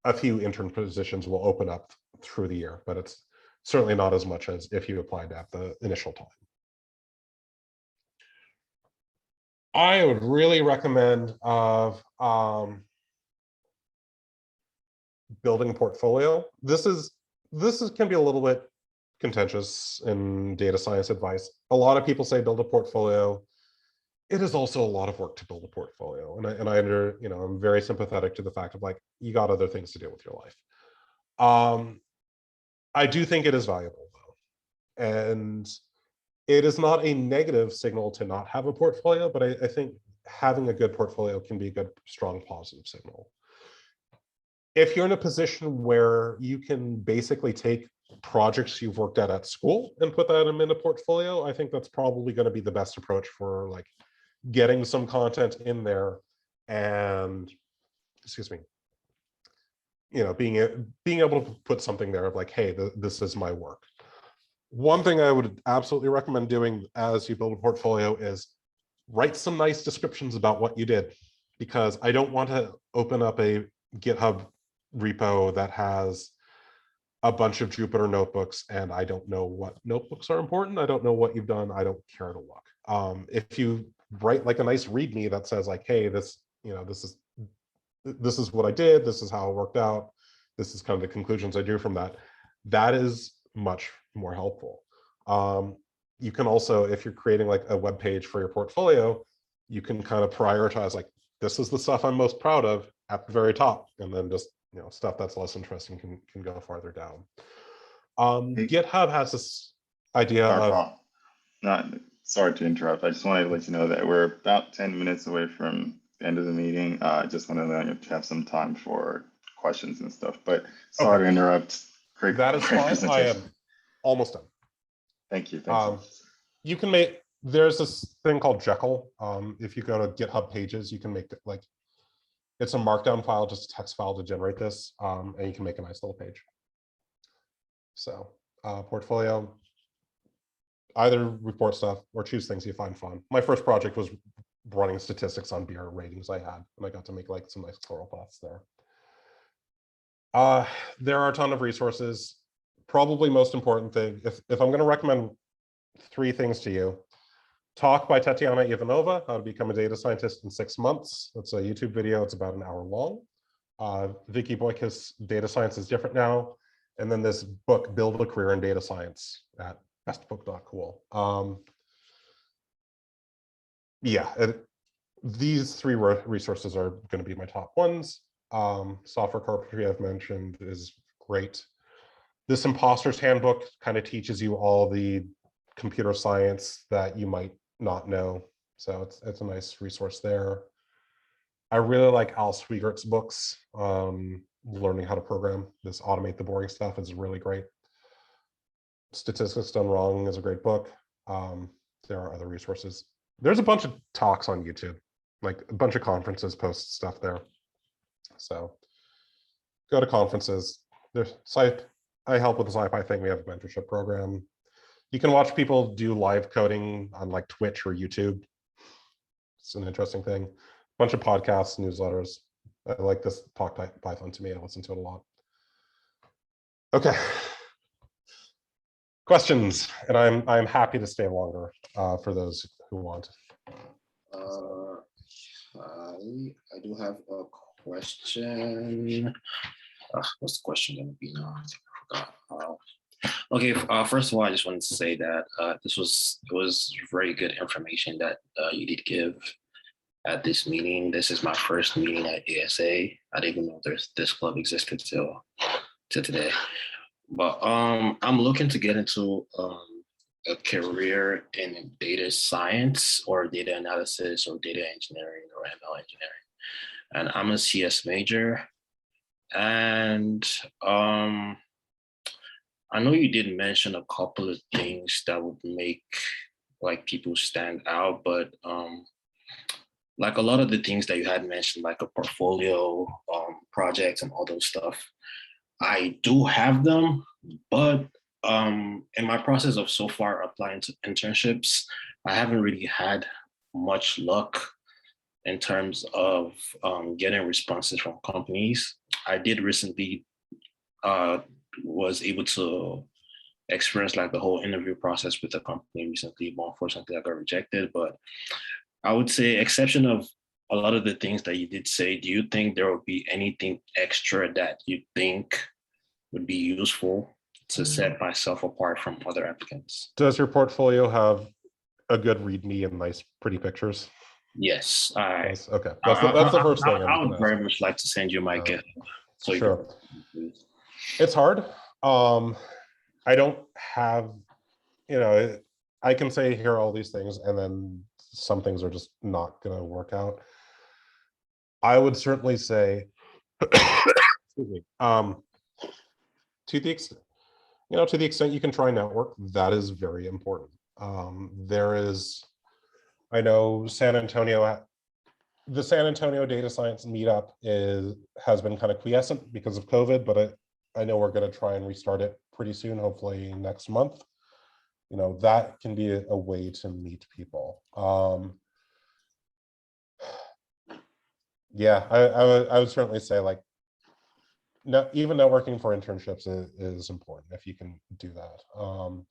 a few intern positions will open up through the year, but it's certainly not as much as if you applied at the initial time. I would really recommend building a portfolio. This can be a little bit contentious in data science advice. A lot of people say build a portfolio. It is also a lot of work to build a portfolio, and I'm very sympathetic to the fact of you got other things to do with your life. I do think it is valuable though, and it is not a negative signal to not have a portfolio, but I think having a good portfolio can be a good, strong, positive signal. If you're in a position where you can basically take projects you've worked at school and put them in a portfolio, I think that's probably going to be the best approach for getting some content in there and, being able to put something there of hey, this is my work. One thing I would absolutely recommend doing as you build a portfolio is write some nice descriptions about what you did. because I don't want to open up a GitHub repo that has a bunch of Jupyter notebooks and I don't know what notebooks are important. I don't know what you've done. I don't care to look. If you write like a nice README that says like, hey, this is what I did. This is how it worked out. This is kind of the conclusions I drew from that. That is much more helpful. You can also, if you're creating like a web page for your portfolio, you can kind of prioritize like, this is the stuff I'm most proud of at the very top, and then just stuff that's less interesting can go farther down. GitHub has this idea of. Sorry to interrupt. I just wanted to let you know that we're about 10 minutes away from the end of the meeting. I just wanted to have some time for questions and stuff, but sorry to interrupt. That is fine. I am almost done. Thank you. Thank you. You can make, there's this thing called Jekyll. If you go to GitHub pages, you can make it like, it's a markdown file, just a text file to generate this, and you can make a nice little page. So portfolio, either report stuff or choose things you find fun. My first project was running statistics on beer ratings I had, and I got to make like some nice chloroplasts there. There are a ton of resources. Probably most important thing, if I'm going to recommend 3 things to you: Talk by Tatiana Ivanova, How to Become a Data Scientist in 6 Months. That's a YouTube video. It's about an hour long. Vicky Boyka's Data Science is Different Now. And then this book, Build a Career in Data Science, at bestbook.cool. These 3 resources are going to be my top ones. Software Carpentry I've mentioned is great. This Imposter's Handbook kind of teaches you all the computer science that you might not know. So it's a nice resource there. I really like Al Swiegert's books. Learning how to program, this Automate the Boring Stuff is really great. Statistics Done Wrong is a great book. There are other resources. There's a bunch of talks on YouTube, like a bunch of conferences post stuff there. So go to conferences. I help with the SciPy thing. We have a mentorship program. You can watch people do live coding on like Twitch or YouTube. It's an interesting thing. A bunch of podcasts, newsletters. I like this Talk Python to me. I listen to it a lot. Okay. Questions, and I'm happy to stay longer for those who want. I do have a question. What's the question going to be now? I forgot. Okay, first of all, I just wanted to say that it was very good information that you did give at this meeting. This is my first meeting at UTSA. I didn't even know this club existed till today. But I'm looking to get into a career in data science or data analysis or data engineering or ML engineering. And I'm a CS major. And I know you did mention a couple of things that would make like people stand out, but like a lot of the things that you had mentioned, like a portfolio, projects and all those stuff, I do have them, but in my process of so far applying to internships, I haven't really had much luck in terms of getting responses from companies. I did recently was able to experience like the whole interview process with the company recently, but unfortunately I got rejected. But I would say, exception of a lot of the things that you did say, do you think there would be anything extra that you think would be useful to set myself apart from other applicants? Does your portfolio have a good README and nice, pretty pictures? Yes. Yes. Okay. That's the first thing. I would very much like to send you my GitHub. So sure. It's hard. I don't have, I can say here are all these things, and then some things are just not going to work out. I would certainly say, excuse me, to the extent you can try network, that is very important. I know the San Antonio data science meetup has been kind of quiescent because of COVID, but I know we're going to try and restart it pretty soon, hopefully next month. That can be a way to meet people. Yeah, I would certainly say like, no, even networking for internships is important if you can do that.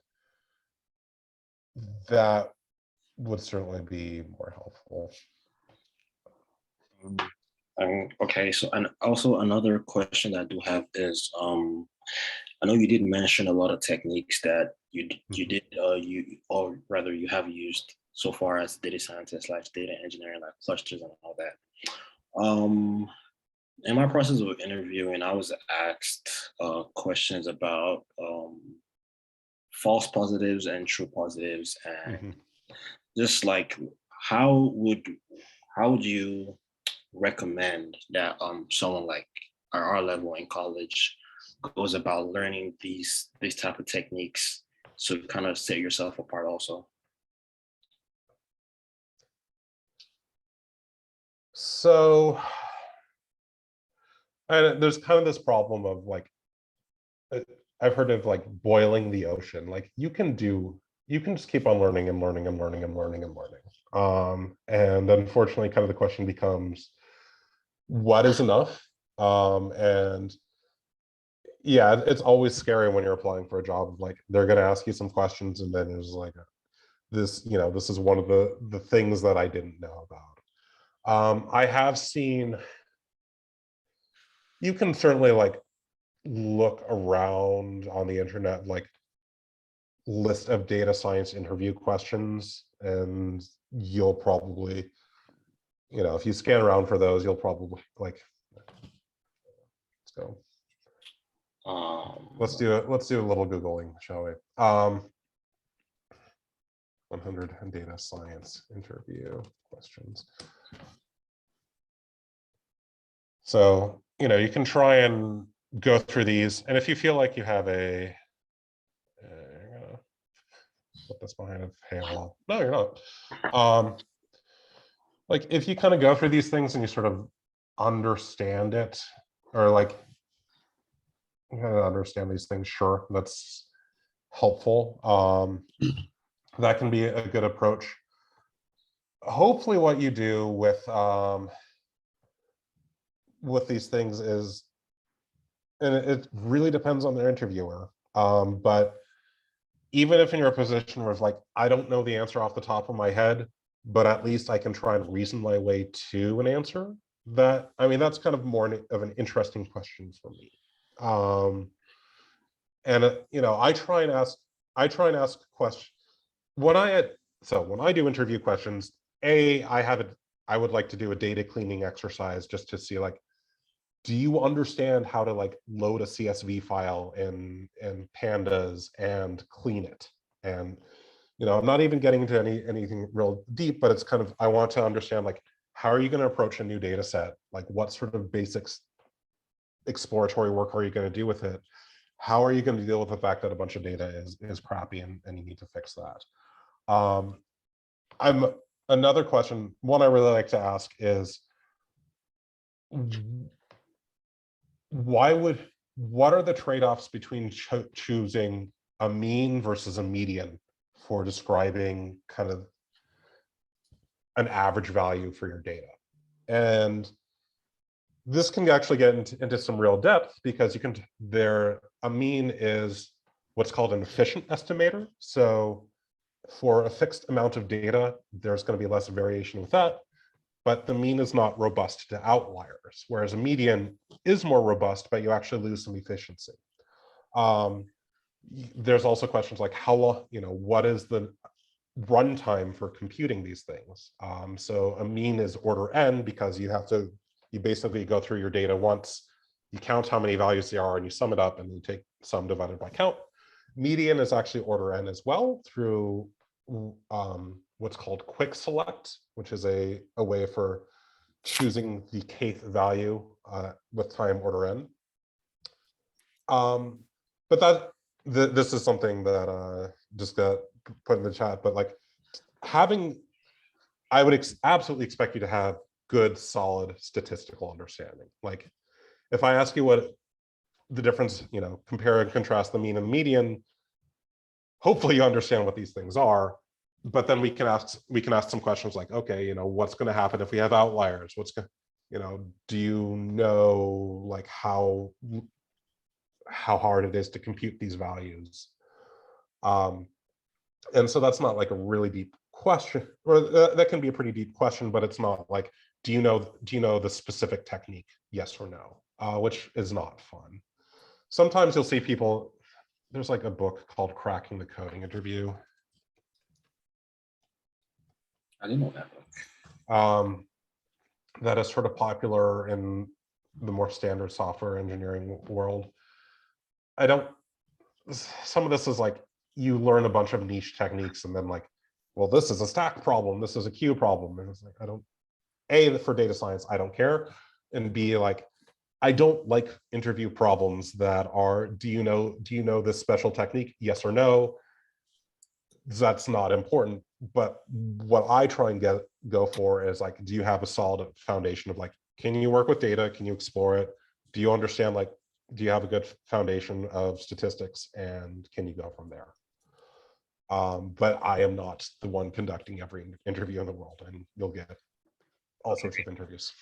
That would certainly be more helpful. Okay, so and also another question that I do have is, I know you did mention a lot of techniques that you did or rather you have used so far as data scientist / data engineering, like clusters and all that. In my process of interviewing, I was asked questions about false positives and true positives, and just like how would you recommend that someone like at our level in college goes about learning these type of techniques to kind of set yourself apart also? So, and there's kind of this problem of like, I've heard of like boiling the ocean. Like you can just keep on learning and learning and learning and learning and learning. And unfortunately, kind of the question becomes, what is enough? And yeah, it's always scary when you're applying for a job. Like they're going to ask you some questions, and then it's like, this is one of the things that I didn't know about. I have seen, you can certainly like look around on the internet, like list of data science interview questions, and you'll probably, if you scan around for those, you'll probably like, let's go. Let's do a little Googling, shall we? 100 data science interview questions. So, you can try and go through these, and if you feel like you have a, you're gonna put this behind a paywall. No, you're not. Like if you kind of go through these things and you sort of understand it, or like you kind of understand these things, sure, that's helpful. That can be a good approach. Hopefully what you do with these things is, and it really depends on the interviewer, but even if in your position where it's like, I don't know the answer off the top of my head, but at least I can try and reason my way to an answer, that's kind of more of an interesting question for me. And I try and ask questions when I do interview questions. I would like to do a data cleaning exercise just to see, like, do you understand how to like load a CSV file in pandas and clean it? And I'm not even getting into anything real deep, but it's kind of, I want to understand, like, how are you going to approach a new data set? Like, what sort of basics exploratory work are you going to do with it? How are you going to deal with the fact that a bunch of data is crappy and you need to fix that? Another question, one I really like to ask is, what are the trade-offs between choosing a mean versus a median for describing kind of an average value for your data? And this can actually get into some real depth, because a mean is what's called an efficient estimator. So for a fixed amount of data, there's going to be less variation with that, but the mean is not robust to outliers, whereas a median is more robust, but you actually lose some efficiency. There's also questions like how long, what is the runtime for computing these things? So a mean is order n, because you basically go through your data once, you count how many values there are, and you sum it up, and you take sum divided by count. Median is actually order n as well, through what's called quick select, which is a way for choosing the kth value with time order n. But this is something that just got put in the chat, but like I would absolutely expect you to have good, solid statistical understanding. Like if I ask you what the difference, compare and contrast the mean and median, hopefully you understand what these things are. But then we can ask some questions like, okay, what's going to happen if we have outliers? you know, do you know like how hard it is to compute these values? And so that's not like a really deep question, or that can be a pretty deep question, but it's not like, do you know the specific technique? Yes or no, which is not fun. Sometimes you'll see people, there's like a book called Cracking the Coding Interview. I didn't know that book. That is sort of popular in the more standard software engineering world. Some of this is like, you learn a bunch of niche techniques and then like, well, this is a stack problem, this is a queue problem. And it's like, A, for data science, I don't care. And B, like, I don't like interview problems that are, do you know this special technique? Yes or no. That's not important. But what I try and go for is like, do you have a solid foundation of like, can you work with data? Can you explore it? Do you understand, like, do you have a good foundation of statistics, and can you go from there? But I am not the one conducting every interview in the world, and you'll get all sorts of interviews.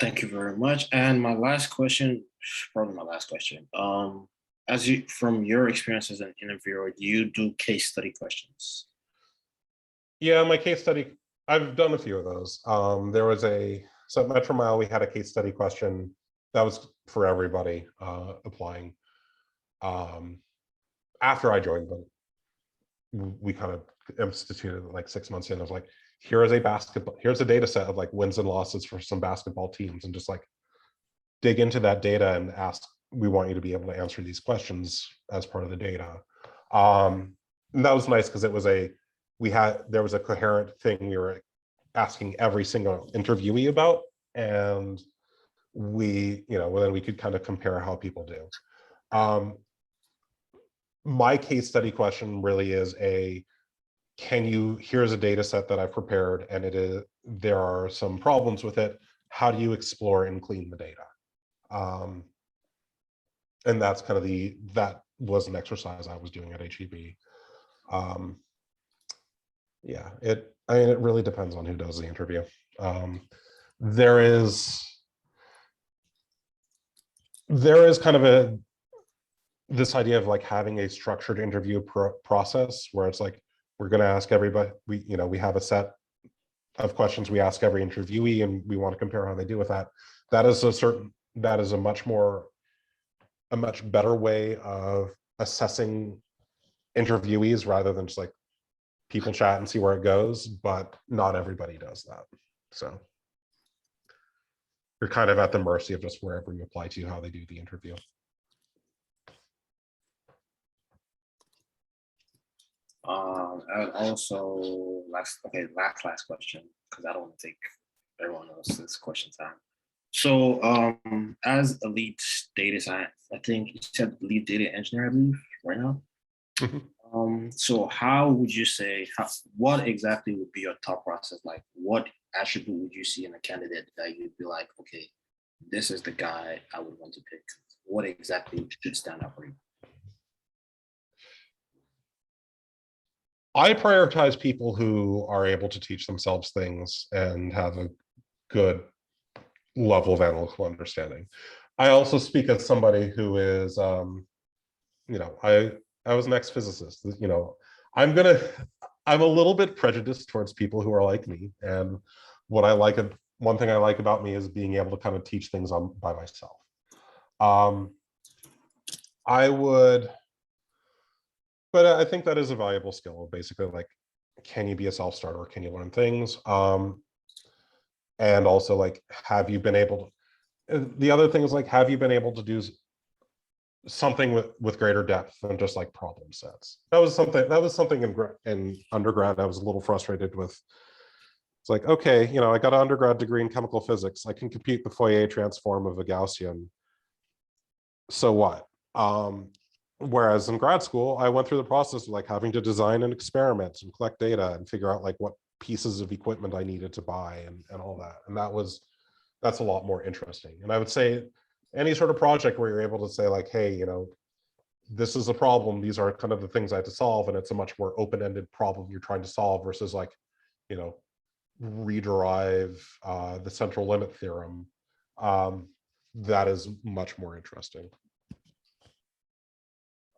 Thank you very much. And my last question, probably my last question. From your experience as an interviewer, do you do case study questions? Yeah, my case study, I've done a few of those. There was so at Metromile, we had a case study question that was for everybody applying. After I joined, but we kind of instituted it like 6 months in. I was like, here's a data set of like wins and losses for some basketball teams, and just like dig into that data and ask, we want you to be able to answer these questions as part of the data. And that was nice because there was a coherent thing we were asking every single interviewee about, and then we could kind of compare how people do. My case study question really is here's a data set that I've prepared, and there are some problems with it. How do you explore and clean the data? And that's kind of that was an exercise I was doing at HEB. Yeah, it really depends on who does the interview. There is kind of this idea of like having a structured interview process where it's like, we're going to ask everybody, we have a set of questions we ask every interviewee, and we want to compare how they do with that. That is a much better way of assessing interviewees rather than just like people chat and see where it goes, but not everybody does that. So you're kind of at the mercy of just wherever you apply to, how they do the interview. And also last question, because I don't want to take everyone else's question time. So as a lead data science, I think you said lead data engineer, I believe, right now. Mm-hmm. So how would you say, what exactly would be your thought process? Like, what attribute would you see in a candidate that you'd be like, okay, this is the guy I would want to pick? What exactly should stand out for you? I prioritize people who are able to teach themselves things and have a good level of analytical understanding. I also speak as somebody who is, I was an ex-physicist. I'm a little bit prejudiced towards people who are like me. And one thing I like about me is being able to kind of teach things by myself. But I think that is a valuable skill. Basically, like, can you be a self-starter? Can you learn things? And also, like, have you been able to, the other thing is like, have you been able to do something with greater depth than just like problem sets? That was something in undergrad I was a little frustrated with. It's like, okay, I got an undergrad degree in chemical physics. I can compute the Fourier transform of a Gaussian. So what? Whereas in grad school, I went through the process of like having to design an experiment and collect data and figure out like what pieces of equipment I needed to buy and all that. And that's a lot more interesting. And I would say any sort of project where you're able to say like, hey, this is a problem. These are kind of the things I have to solve. And it's a much more open-ended problem you're trying to solve versus like, rederive the central limit theorem, that is much more interesting.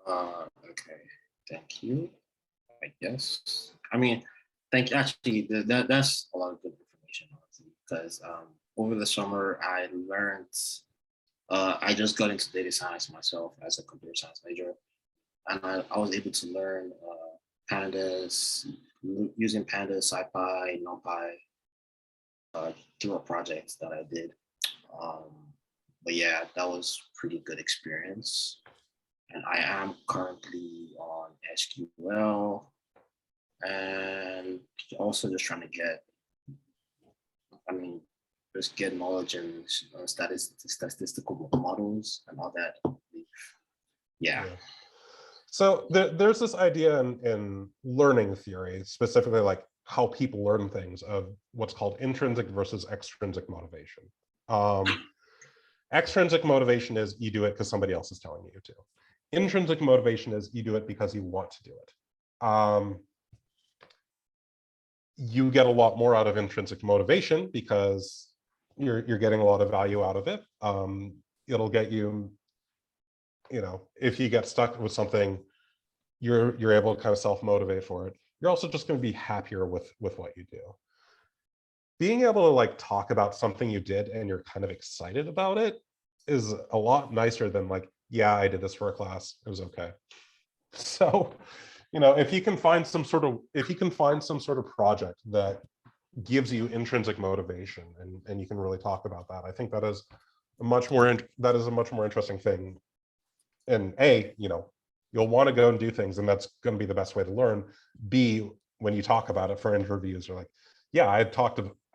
Okay, thank you. I guess. I mean, thank you. Actually, that's a lot of good information, honestly, because over the summer I learned. I just got into data science myself as a computer science major, and I was able to learn pandas using pandas, SciPy, NumPy through a project that I did. But yeah, that was pretty good experience. And I am currently on SQL and also just trying to get, I mean, just get knowledge in statistical models and all that. Yeah. So there's this idea in learning theory, specifically like how people learn things, of what's called intrinsic versus extrinsic motivation. Extrinsic motivation is you do it because somebody else is telling you to. Intrinsic motivation is you do it because you want to do it. You get a lot more out of intrinsic motivation because you're getting a lot of value out of it. It'll get you, if you get stuck with something, you're able to kind of self-motivate for it. You're also just going to be happier with what you do. Being able to like talk about something you did and you're kind of excited about it is a lot nicer than like, yeah, I did this for a class, it was okay. So, if you can find some sort of project that gives you intrinsic motivation and you can really talk about that, I think that is a much more interesting thing. And you'll want to go and do things, and that's going to be the best way to learn. B, when you talk about it for interviews, you're like, yeah, I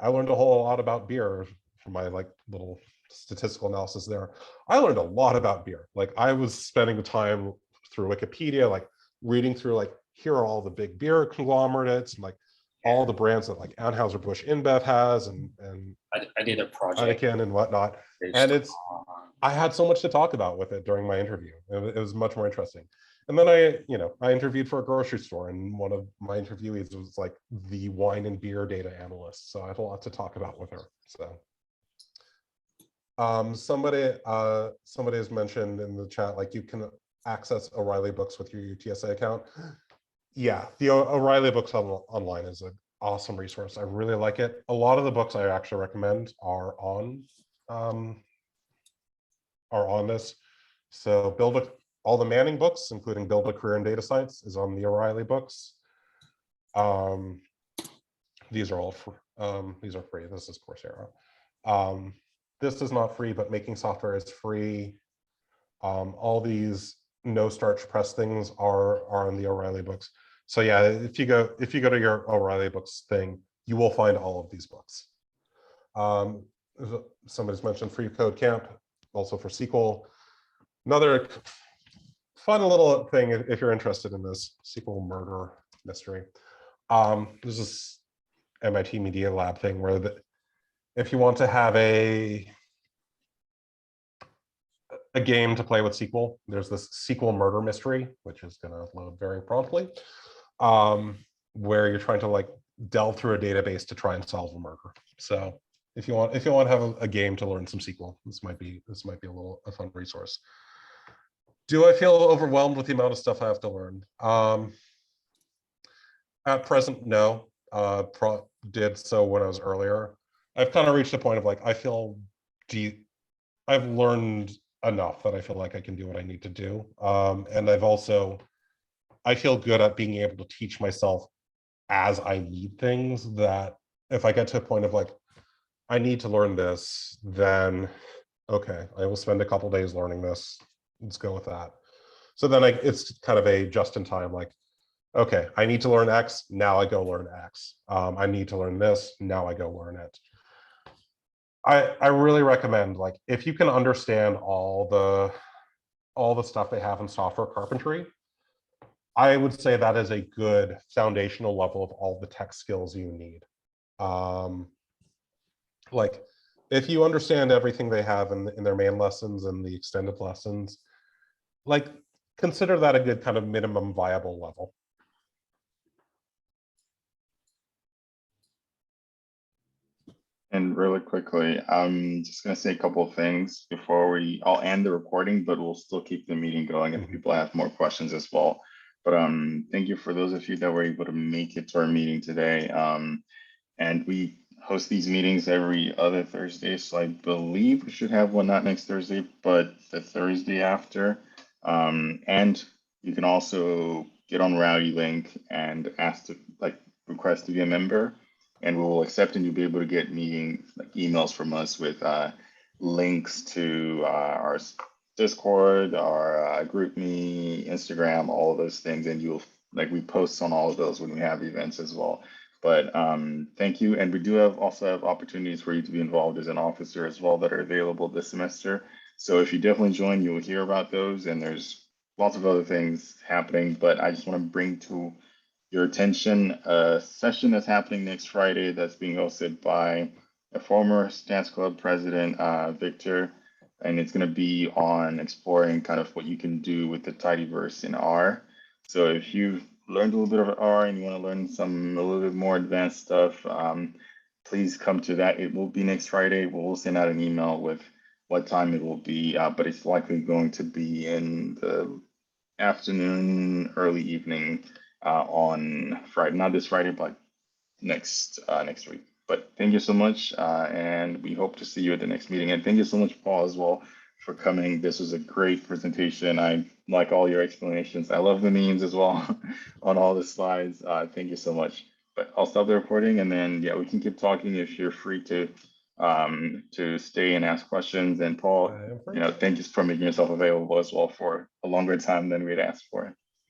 learned a whole lot about beer from my like little statistical analysis there. I learned a lot about beer. Like I was spending the time through Wikipedia, like reading through like, here are all the big beer conglomerates and like all the brands that like Anheuser-Busch InBev has and I did a project Heineken and whatnot. And I had so much to talk about with it during my interview. It was much more interesting. And then I interviewed for a grocery store, and one of my interviewees was like the wine and beer data analyst. So I had a lot to talk about with her. So somebody has mentioned in the chat, like you can access O'Reilly books with your UTSA account. Yeah, the O'Reilly books online is an awesome resource. I really like it. A lot of the books I actually recommend are on this. So all the Manning books, including Build a Career in Data Science, is on the O'Reilly books. These are all these are free. This is Coursera. This is not free, but Making Software is free. All these no starch press things are on the O'Reilly books. So yeah, if you go to your O'Reilly books thing, you will find all of these books. Somebody's mentioned Free Code Camp, also for SQL. Another fun little thing if you're interested in this SQL murder mystery. There's this MIT Media Lab thing where if you want to have a game to play with SQL, there's this SQL murder mystery, which is going to load very promptly, where you're trying to like delve through a database to try and solve a murder. So if you want to have a game to learn some SQL, this might be a fun resource. Do I feel overwhelmed with the amount of stuff I have to learn? At present, no. Did so when I was earlier. I've kind of reached a point of like, I've learned enough that I feel like I can do what I need to do. And I feel good at being able to teach myself as I need things, that if I get to a point of like, I need to learn this, then okay, I will spend a couple days learning this. Let's go with that. So then it's kind of a just in time, like, okay, I need to learn X, now I go learn X. I need to learn this, now I go learn it. I really recommend, like, if you can understand all the stuff they have in software carpentry, I would say that is a good foundational level of all the tech skills you need. Like, if you understand everything they have in their main lessons and the extended lessons, like, consider that a good kind of minimum viable level. And really quickly, I'm just gonna say a couple of things before I'll end the recording, but we'll still keep the meeting going if people have more questions as well. But thank you for those of you that were able to make it to our meeting today. And we host these meetings every other Thursday, so I believe we should have one not next Thursday, but the Thursday after. And you can also get on Rowdy Link and ask to request to be a member, and we will accept, and you'll be able to get meeting emails from us with links to our Discord, our GroupMe, Instagram, all of those things, and you'll we post on all of those when we have events as well. But thank you, and we do also have opportunities for you to be involved as an officer as well that are available this semester. So if you definitely join, you will hear about those, and there's lots of other things happening. But I just want to bring to your attention a session that's happening next Friday that's being hosted by a former Stats Club president, Victor, and it's going to be on exploring kind of what you can do with the tidyverse in R. So if you've learned a little bit of R and you want to learn a little bit more advanced stuff, please come to that. It will be next Friday. We'll send out an email with what time it will be, but it's likely going to be in the afternoon, early evening on Friday, not this Friday, but next week. But thank you so much, and we hope to see you at the next meeting. And thank you so much, Paul, as well, for coming. This was a great presentation. I like all your explanations. I love the memes as well on all the slides. Thank you so much. But I'll stop the recording, and then yeah, we can keep talking if you're free to stay and ask questions. And Paul, thank you for making yourself available as well for a longer time than we'd asked for.